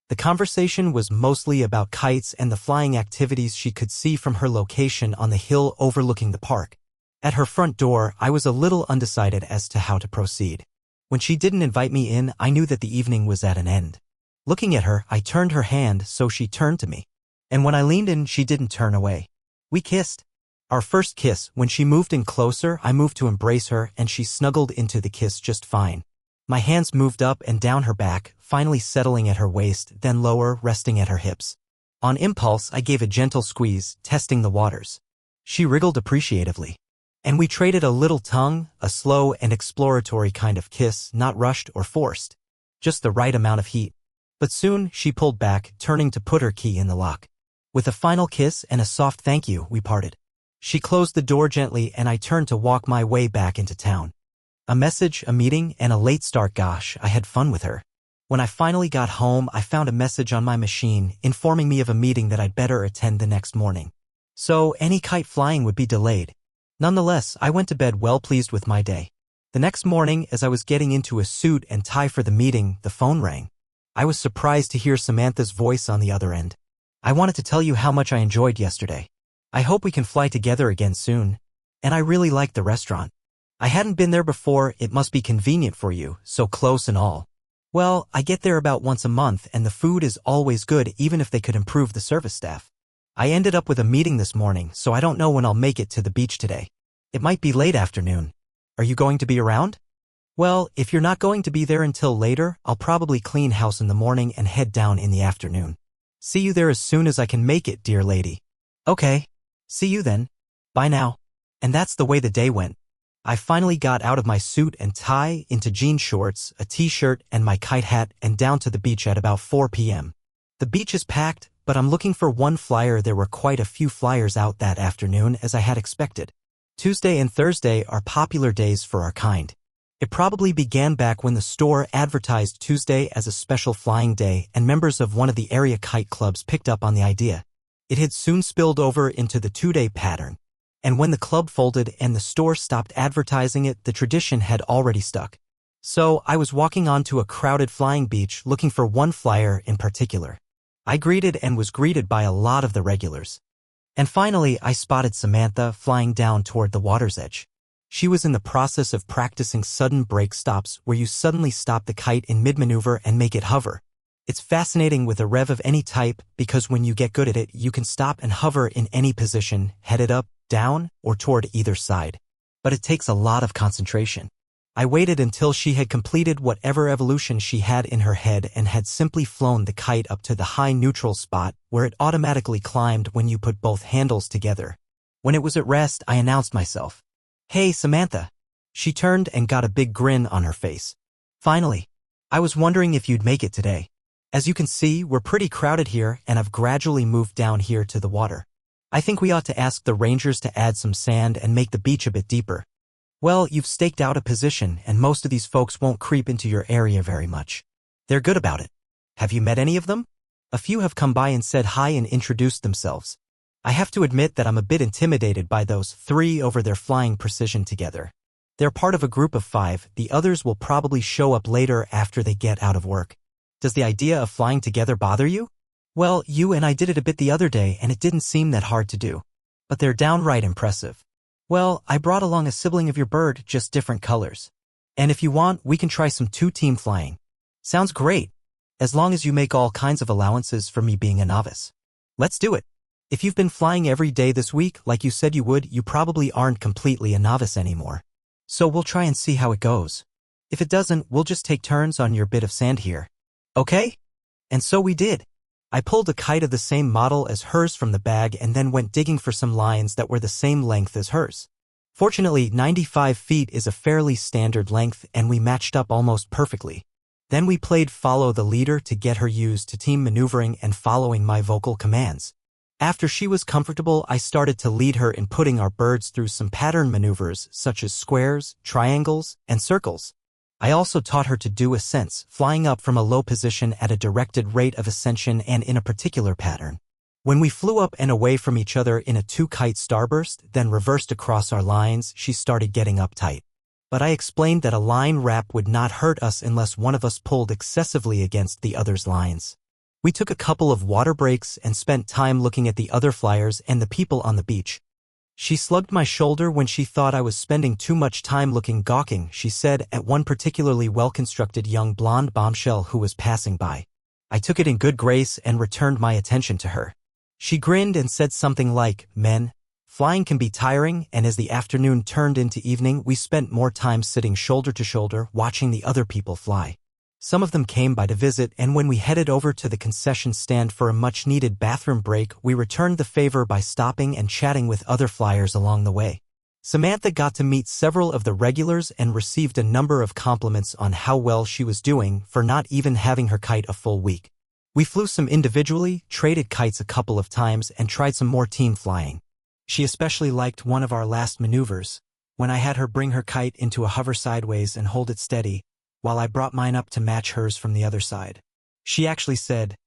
The conversation was mostly about kites and the flying activities she could see from her location on the hill overlooking the park. At her front door, I was a little undecided as to how to proceed. When she didn't invite me in, I knew that the evening was at an end. Looking at her, I turned her hand, so she turned to me. And when I leaned in, she didn't turn away. We kissed. Our first kiss, when she moved in closer, I moved to embrace her and she snuggled into the kiss just fine. My hands moved up and down her back, finally settling at her waist, then lower, resting at her hips. On impulse, I gave a gentle squeeze, testing the waters. She wriggled appreciatively. And we traded a little tongue, a slow and exploratory kind of kiss, not rushed or forced. Just the right amount of heat. But soon, she pulled back, turning to put her key in the lock. With a final kiss and a soft thank you, we parted. She closed the door gently and I turned to walk my way back into town. A message, a meeting, and a late start. Gosh, I had fun with her. When I finally got home, I found a message on my machine informing me of a meeting that I'd better attend the next morning. So, any kite flying would be delayed. Nonetheless, I went to bed well pleased with my day. The next morning, as I was getting into a suit and tie for the meeting, the phone rang. I was surprised to hear Samantha's voice on the other end. I wanted to tell you how much I enjoyed yesterday. I hope we can fly together again soon. And I really liked the restaurant. I hadn't been there before, it must be convenient for you, so close and all. Well, I get there about once a month and the food is always good even if they could improve the service staff. I ended up with a meeting this morning, so I don't know when I'll make it to the beach today. It might be late afternoon. Are you going to be around? Well, if you're not going to be there until later, I'll probably clean house in the morning and head down in the afternoon. See you there as soon as I can make it, dear lady. Okay. See you then. Bye now. And that's the way the day went. I finally got out of my suit and tie, into jean shorts, a t-shirt, and my kite hat, and down to the beach at about 4 p.m. The beach is packed, but I'm looking for one flyer. There were quite a few flyers out that afternoon, as I had expected. Tuesday and Thursday are popular days for our kind. It probably began back when the store advertised Tuesday as a special flying day and members of one of the area kite clubs picked up on the idea. It had soon spilled over into the 2-day pattern. And when the club folded and the store stopped advertising it, the tradition had already stuck. So I was walking onto a crowded flying beach looking for one flyer in particular. I greeted and was greeted by a lot of the regulars. And finally, I spotted Samantha flying down toward the water's edge. She was in the process of practicing sudden brake stops where you suddenly stop the kite in mid-maneuver and make it hover. It's fascinating with a rev of any type because when you get good at it, you can stop and hover in any position, headed up, down, or toward either side. But it takes a lot of concentration. I waited until she had completed whatever evolution she had in her head and had simply flown the kite up to the high neutral spot where it automatically climbed when you put both handles together. When it was at rest, I announced myself. Hey, Samantha. She turned and got a big grin on her face. Finally. I was wondering if you'd make it today. As you can see, we're pretty crowded here and I've gradually moved down here to the water. I think we ought to ask the rangers to add some sand and make the beach a bit deeper. Well, you've staked out a position and most of these folks won't creep into your area very much. They're good about it. Have you met any of them? A few have come by and said hi and introduced themselves. I have to admit that I'm a bit intimidated by those 3 over their flying precision together. They're part of a group of 5, the others will probably show up later after they get out of work. Does the idea of flying together bother you? Well, you and I did it a bit the other day and it didn't seem that hard to do. But they're downright impressive. Well, I brought along a sibling of your bird, just different colors. And if you want, we can try some 2-team flying. Sounds great. As long as you make all kinds of allowances for me being a novice. Let's do it. If you've been flying every day this week, like you said you would, you probably aren't completely a novice anymore. So we'll try and see how it goes. If it doesn't, we'll just take turns on your bit of sand here. Okay? And so we did. I pulled a kite of the same model as hers from the bag and then went digging for some lines that were the same length as hers. Fortunately, 95 feet is a fairly standard length and we matched up almost perfectly. Then we played follow the leader to get her used to team maneuvering and following my vocal commands. After she was comfortable, I started to lead her in putting our birds through some pattern maneuvers such as squares, triangles, and circles. I also taught her to do ascents, flying up from a low position at a directed rate of ascension and in a particular pattern. When we flew up and away from each other in a two-kite starburst, then reversed across our lines, she started getting uptight. But I explained that a line wrap would not hurt us unless one of us pulled excessively against the other's lines. We took a couple of water breaks and spent time looking at the other flyers and the people on the beach. She slugged my shoulder when she thought I was spending too much time looking gawking, she said at one particularly well-constructed young blonde bombshell who was passing by. I took it in good grace and returned my attention to her. She grinned and said something like, "Men, flying can be tiring," and as the afternoon turned into evening, we spent more time sitting shoulder to shoulder watching the other people fly. Some of them came by to visit, and when we headed over to the concession stand for a much-needed bathroom break, we returned the favor by stopping and chatting with other flyers along the way. Samantha got to meet several of the regulars and received a number of compliments on how well she was doing for not even having her kite a full week. We flew some individually, traded kites a couple of times, and tried some more team flying. She especially liked one of our last maneuvers, when I had her bring her kite into a hover sideways and hold it steady, while I brought mine up to match hers from the other side. She actually said,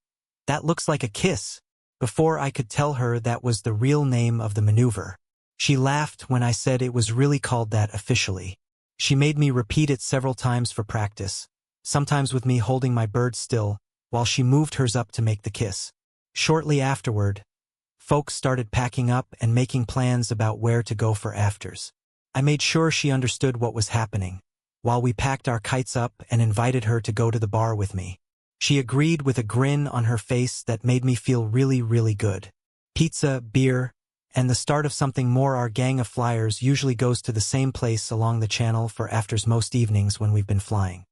"That looks like a kiss," before I could tell her that was the real name of the maneuver. She laughed when I said it was really called that officially. She made me repeat it several times for practice, sometimes with me holding my bird still, while she moved hers up to make the kiss. Shortly afterward, folks started packing up and making plans about where to go for afters. I made sure she understood what was happening, while we packed our kites up and invited her to go to the bar with me. She agreed with a grin on her face that made me feel really, really good. Pizza, beer, and the start of something more. Our gang of flyers usually goes to the same place along the channel for afters most evenings when we've been flying.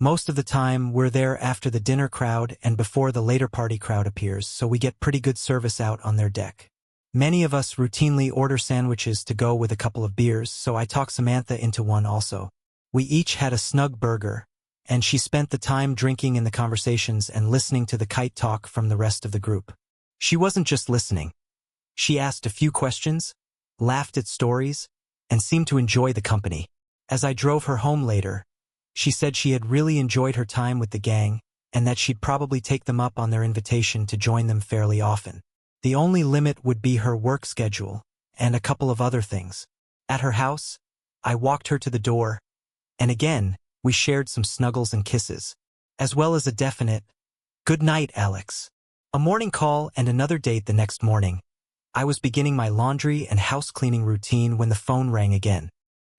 Most of the time, we're there after the dinner crowd and before the later party crowd appears, so we get pretty good service out on their deck. Many of us routinely order sandwiches to go with a couple of beers, so I talked Samantha into one also. We each had a snug burger, and she spent the time drinking in the conversations and listening to the kite talk from the rest of the group. She wasn't just listening. She asked a few questions, laughed at stories, and seemed to enjoy the company. As I drove her home later, she said she had really enjoyed her time with the gang, and that she'd probably take them up on their invitation to join them fairly often. The only limit would be her work schedule, and a couple of other things. At her house, I walked her to the door, and again, we shared some snuggles and kisses, as well as a definite, "Good night, Alex." A morning call and another date the next morning. I was beginning my laundry and house cleaning routine when the phone rang again.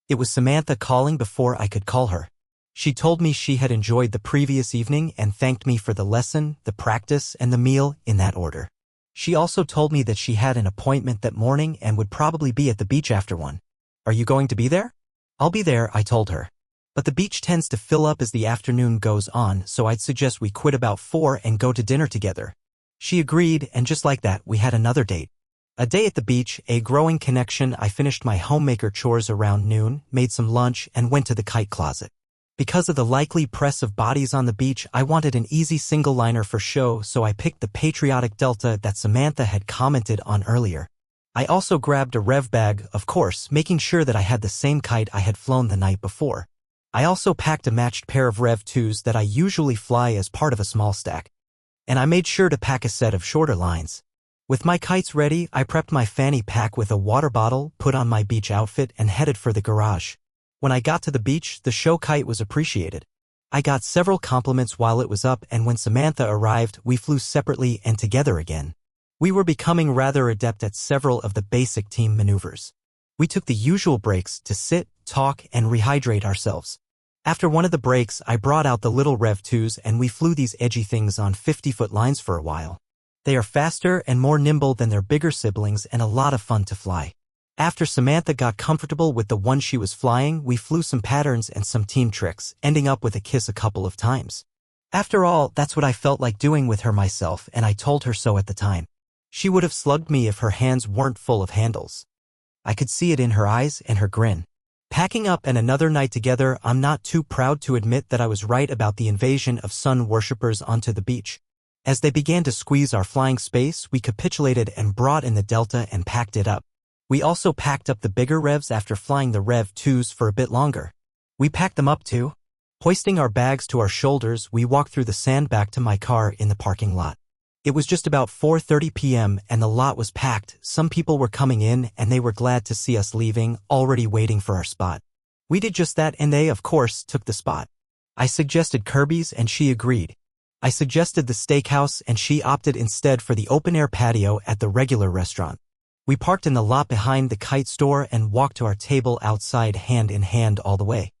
It was Samantha calling before I could call her. She told me she had enjoyed the previous evening and thanked me for the lesson, the practice, and the meal in that order. She also told me that she had an appointment that morning and would probably be at the beach after one. "Are you going to be there?" "I'll be there," I told her. "But the beach tends to fill up as the afternoon goes on, so I'd suggest we quit about 4 and go to dinner together." She agreed, and just like that, we had another date. A day at the beach, a growing connection. I finished my homemaker chores around noon, made some lunch, and went to the kite closet. Because of the likely press of bodies on the beach, I wanted an easy single liner for show, so I picked the Patriotic Delta that Samantha had commented on earlier. I also grabbed a rev bag, of course, making sure that I had the same kite I had flown the night before. I also packed a matched pair of Rev 2s that I usually fly as part of a small stack. And I made sure to pack a set of shorter lines. With my kites ready, I prepped my fanny pack with a water bottle, put on my beach outfit, and headed for the garage. When I got to the beach, the show kite was appreciated. I got several compliments while it was up, and when Samantha arrived, we flew separately and together again. We were becoming rather adept at several of the basic team maneuvers. We took the usual breaks to sit, talk, and rehydrate ourselves. After one of the breaks, I brought out the little Rev 2s and we flew these edgy things on 50-foot lines for a while. They are faster and more nimble than their bigger siblings and a lot of fun to fly. After Samantha got comfortable with the one she was flying, we flew some patterns and some team tricks, ending up with a kiss a couple of times. After all, that's what I felt like doing with her myself, and I told her so at the time. She would have slugged me if her hands weren't full of handles. I could see it in her eyes and her grin. Packing up and another night together, I'm not too proud to admit that I was right about the invasion of sun worshippers onto the beach. As they began to squeeze our flying space, we capitulated and brought in the Delta and packed it up. We also packed up the bigger Revs after flying the Rev 2s for a bit longer. We packed them up too. Hoisting our bags to our shoulders, we walked through the sand back to my car in the parking lot. It was just about 4:30 p.m. and the lot was packed. Some people were coming in and they were glad to see us leaving, already waiting for our spot. We did just that and they, of course, took the spot. I suggested Kirby's and she agreed. I suggested the steakhouse and she opted instead for the open-air patio at the regular restaurant. We parked in the lot behind the kite store and walked to our table outside hand in hand all the way.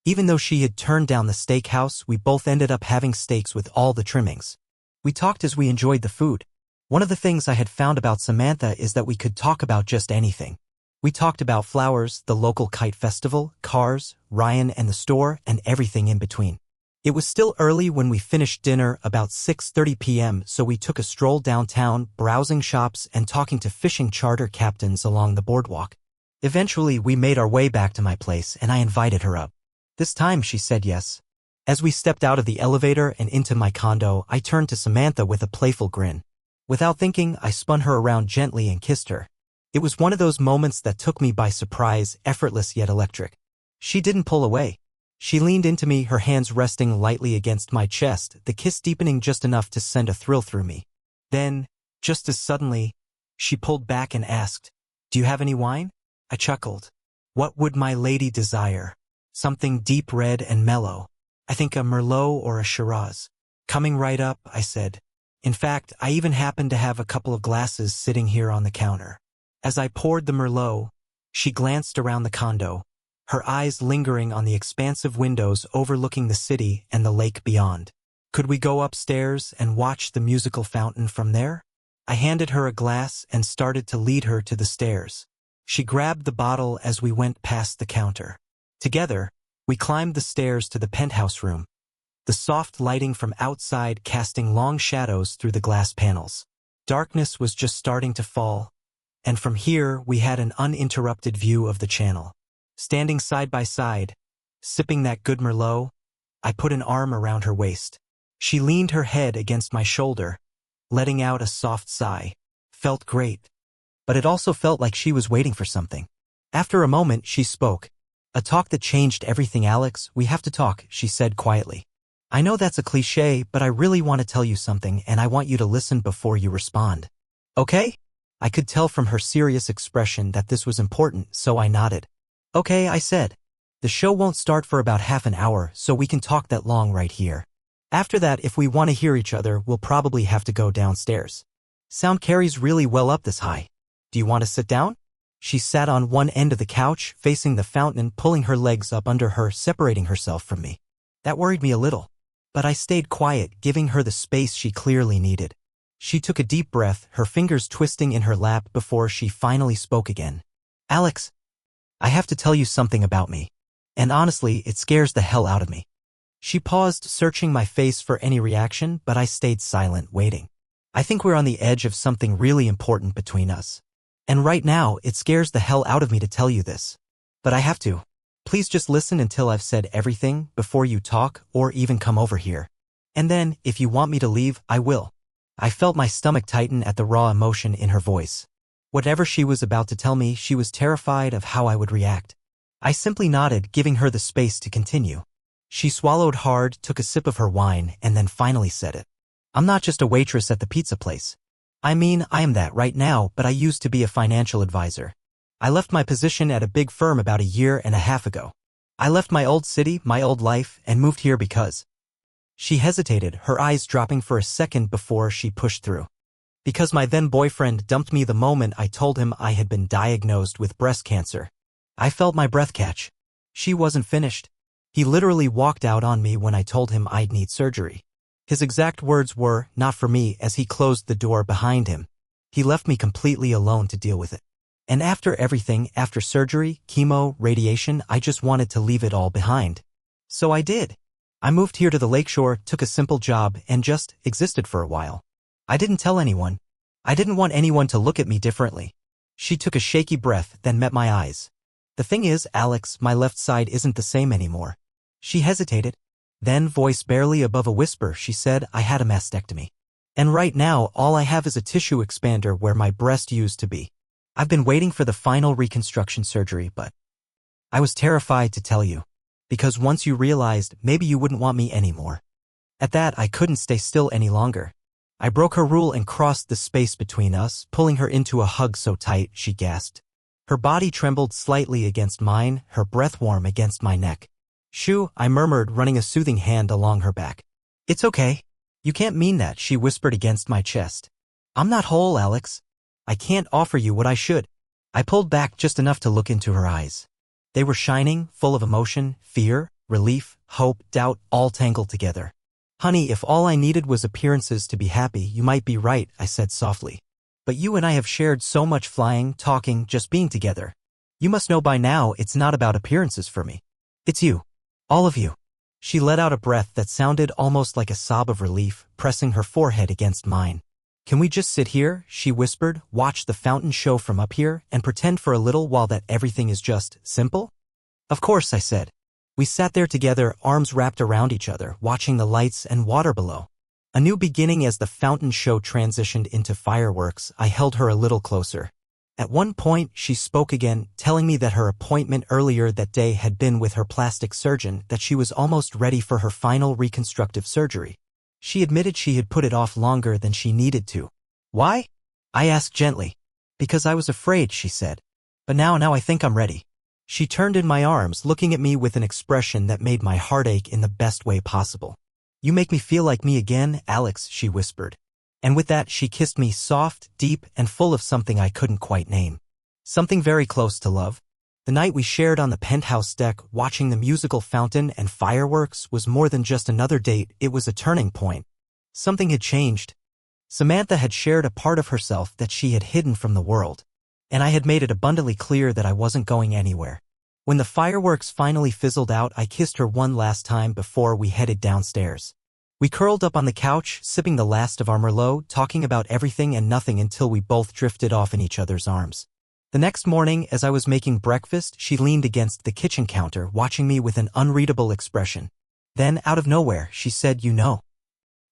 Even though she had turned down the steakhouse, we both ended up having steaks with all the trimmings. We talked as we enjoyed the food. One of the things I had found about Samantha is that we could talk about just anything. We talked about flowers, the local kite festival, cars, Ryan and the store, and everything in between. It was still early when we finished dinner, about 6:30 p.m., so we took a stroll downtown, browsing shops and talking to fishing charter captains along the boardwalk. Eventually, we made our way back to my place and I invited her up. This time she said yes. As we stepped out of the elevator and into my condo, I turned to Samantha with a playful grin. Without thinking, I spun her around gently and kissed her. It was one of those moments that took me by surprise, effortless yet electric. She didn't pull away. She leaned into me, her hands resting lightly against my chest, the kiss deepening just enough to send a thrill through me. Then, just as suddenly, she pulled back and asked, "Do you have any wine?" I chuckled. "What would my lady desire? Something deep red and mellow. I think a Merlot or a Shiraz." "Coming right up," I said. "In fact, I even happen to have a couple of glasses sitting here on the counter." As I poured the Merlot, she glanced around the condo, her eyes lingering on the expansive windows overlooking the city and the lake beyond. "Could we go upstairs and watch the musical fountain from there?" I handed her a glass and started to lead her to the stairs. She grabbed the bottle as we went past the counter. Together, we climbed the stairs to the penthouse room, the soft lighting from outside casting long shadows through the glass panels. Darkness was just starting to fall, and from here we had an uninterrupted view of the channel. Standing side by side, sipping that good Merlot, I put an arm around her waist. She leaned her head against my shoulder, letting out a soft sigh. Felt great, but it also felt like she was waiting for something. After a moment, she spoke. "A talk that changed everything, Alex. We have to talk," she said quietly. "I know that's a cliché, but I really want to tell you something and I want you to listen before you respond. Okay?" I could tell from her serious expression that this was important, so I nodded. "Okay," I said. "The show won't start for about half an hour, so we can talk that long right here. After that, if we want to hear each other, we'll probably have to go downstairs. Sound carries really well up this high. Do you want to sit down?" She sat on one end of the couch, facing the fountain, pulling her legs up under her, separating herself from me. That worried me a little, but I stayed quiet, giving her the space she clearly needed. She took a deep breath, her fingers twisting in her lap before she finally spoke again. "Alex, I have to tell you something about me. And honestly, it scares the hell out of me." She paused, searching my face for any reaction, but I stayed silent, waiting. "I think we're on the edge of something really important between us. And right now, it scares the hell out of me to tell you this. But I have to. Please just listen until I've said everything before you talk or even come over here. And then, if you want me to leave, I will." I felt my stomach tighten at the raw emotion in her voice. Whatever she was about to tell me, she was terrified of how I would react. I simply nodded, giving her the space to continue. She swallowed hard, took a sip of her wine, and then finally said it. "I'm not just a waitress at the pizza place. I mean, I am that right now, but I used to be a financial advisor. I left my position at a big firm about a year and a half ago. I left my old city, my old life, and moved here because—" She hesitated, her eyes dropping for a second before she pushed through. "Because my then-boyfriend dumped me the moment I told him I had been diagnosed with breast cancer." I felt my breath catch. She wasn't finished. "He literally walked out on me when I told him I'd need surgery. His exact words were, 'Not for me,' as he closed the door behind him. He left me completely alone to deal with it. And after everything, after surgery, chemo, radiation, I just wanted to leave it all behind. So I did. I moved here to the lakeshore, took a simple job, and just existed for a while. I didn't tell anyone. I didn't want anyone to look at me differently." She took a shaky breath, then met my eyes. "The thing is, Alex, my left side isn't the same anymore." She hesitated. Then, voice barely above a whisper, she said, "I had a mastectomy." And right now, all I have is a tissue expander where my breast used to be. I've been waiting for the final reconstruction surgery, but I was terrified to tell you. Because once you realized, maybe you wouldn't want me anymore. At that, I couldn't stay still any longer. I broke her rule and crossed the space between us, pulling her into a hug so tight, she gasped. Her body trembled slightly against mine, her breath warm against my neck. Shoo, I murmured, running a soothing hand along her back. It's okay. You can't mean that, she whispered against my chest. I'm not whole, Alex. I can't offer you what I should. I pulled back just enough to look into her eyes. They were shining, full of emotion, fear, relief, hope, doubt, all tangled together. Honey, if all I needed was appearances to be happy, you might be right, I said softly. But you and I have shared so much flying, talking, just being together. You must know by now it's not about appearances for me. It's you. All of you. She let out a breath that sounded almost like a sob of relief, pressing her forehead against mine. Can we just sit here, she whispered, watch the fountain show from up here, and pretend for a little while that everything is just simple? Of course, I said. We sat there together, arms wrapped around each other, watching the lights and water below. A new beginning as the fountain show transitioned into fireworks, I held her a little closer. At one point, she spoke again, telling me that her appointment earlier that day had been with her plastic surgeon, that she was almost ready for her final reconstructive surgery. She admitted she had put it off longer than she needed to. Why? I asked gently. Because I was afraid, she said. But now I think I'm ready. She turned in my arms, looking at me with an expression that made my heart ache in the best way possible. You make me feel like me again, Alex, she whispered. And with that, she kissed me soft, deep, and full of something I couldn't quite name. Something very close to love. The night we shared on the penthouse deck, watching the musical fountain and fireworks, was more than just another date, it was a turning point. Something had changed. Samantha had shared a part of herself that she had hidden from the world. And I had made it abundantly clear that I wasn't going anywhere. When the fireworks finally fizzled out, I kissed her one last time before we headed downstairs. We curled up on the couch, sipping the last of our Merlot, talking about everything and nothing until we both drifted off in each other's arms. The next morning, as I was making breakfast, she leaned against the kitchen counter, watching me with an unreadable expression. Then, out of nowhere, she said, "You know,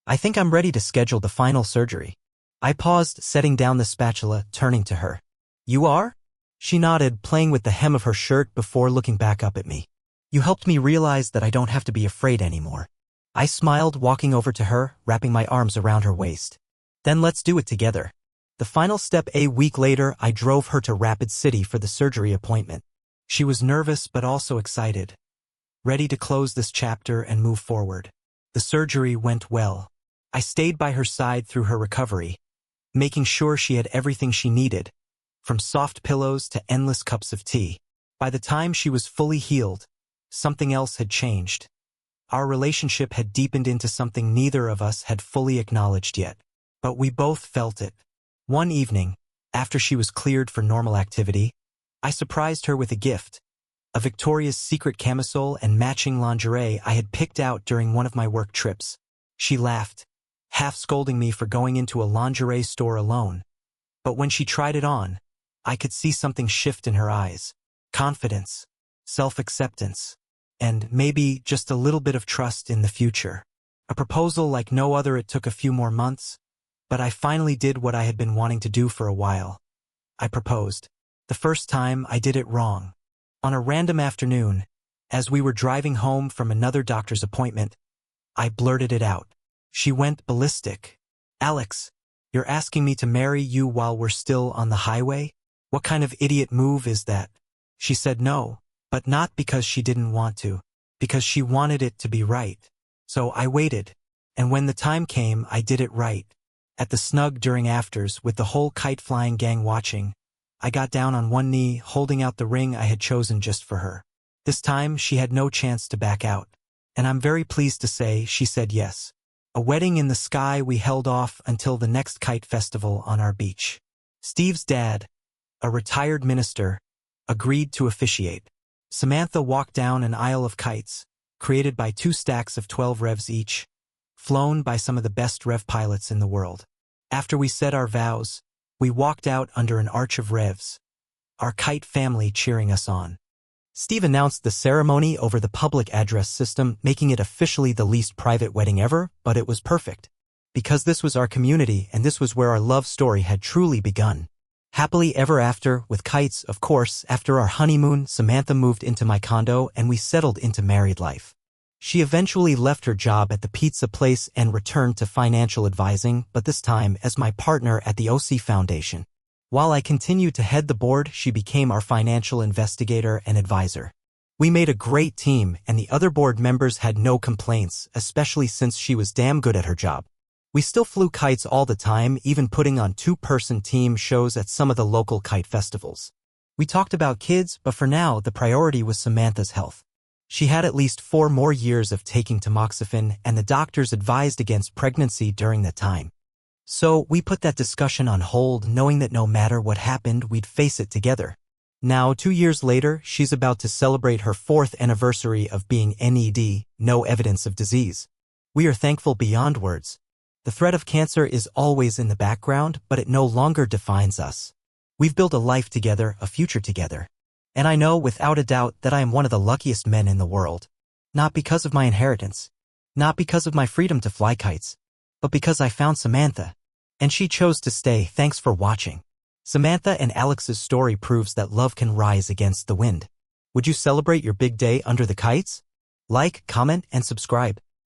I think I'm ready to schedule the final surgery." I paused, setting down the spatula, turning to her. "You are?" She nodded, playing with the hem of her shirt before looking back up at me. "You helped me realize that I don't have to be afraid anymore." I smiled, walking over to her, wrapping my arms around her waist. "Then let's do it together." The final step. A week later, I drove her to Rapid City for the surgery appointment. She was nervous but also excited, ready to close this chapter and move forward. The surgery went well. I stayed by her side through her recovery, making sure she had everything she needed, from soft pillows to endless cups of tea. By the time she was fully healed, something else had changed. Our relationship had deepened into something neither of us had fully acknowledged yet, but we both felt it. One evening, after she was cleared for normal activity, I surprised her with a gift, a Victoria's Secret camisole and matching lingerie I had picked out during one of my work trips. She laughed, half scolding me for going into a lingerie store alone. But when she tried it on, I could see something shift in her eyes. Confidence, self-acceptance, and maybe just a little bit of trust in the future. A proposal like no other. It took a few more months, but I finally did what I had been wanting to do for a while. I proposed. The first time, I did it wrong. On a random afternoon, as we were driving home from another doctor's appointment, I blurted it out. She went ballistic. "Alex, you're asking me to marry you while we're still on the highway? What kind of idiot move is that?" She said no, but not because she didn't want to, because she wanted it to be right. So I waited, and when the time came, I did it right. At the snug during afters, with the whole kite-flying gang watching, I got down on one knee, holding out the ring I had chosen just for her. This time, she had no chance to back out, and I'm very pleased to say she said yes. A wedding in the sky. We held off until the next kite festival on our beach. Steve's dad, a retired minister, agreed to officiate. Samantha walked down an aisle of kites, created by 2 stacks of 12 revs each, flown by some of the best rev pilots in the world. After we said our vows, we walked out under an arch of revs, our kite family cheering us on. Steve announced the ceremony over the public address system, making it officially the least private wedding ever, but it was perfect. Because this was our community and this was where our love story had truly begun. Happily ever after, with kites, of course. After our honeymoon, Samantha moved into my condo and we settled into married life. She eventually left her job at the pizza place and returned to financial advising, but this time as my partner at the OC Foundation. While I continued to head the board, she became our financial investigator and advisor. We made a great team, and the other board members had no complaints, especially since she was damn good at her job. We still flew kites all the time, even putting on two-person team shows at some of the local kite festivals. We talked about kids, but for now, the priority was Samantha's health. She had at least 4 more years of taking tamoxifen, and the doctors advised against pregnancy during that time. So we put that discussion on hold, knowing that no matter what happened, we'd face it together. Now, 2 years later, she's about to celebrate her 4th anniversary of being NED, no evidence of disease. We are thankful beyond words. The threat of cancer is always in the background, but it no longer defines us. We've built a life together, a future together. And I know without a doubt that I am one of the luckiest men in the world. Not because of my inheritance. Not because of my freedom to fly kites. But because I found Samantha. And she chose to stay. Thanks for watching. Samantha and Alex's story proves that love can rise against the wind. Would you celebrate your big day under the kites? Like, comment, and subscribe.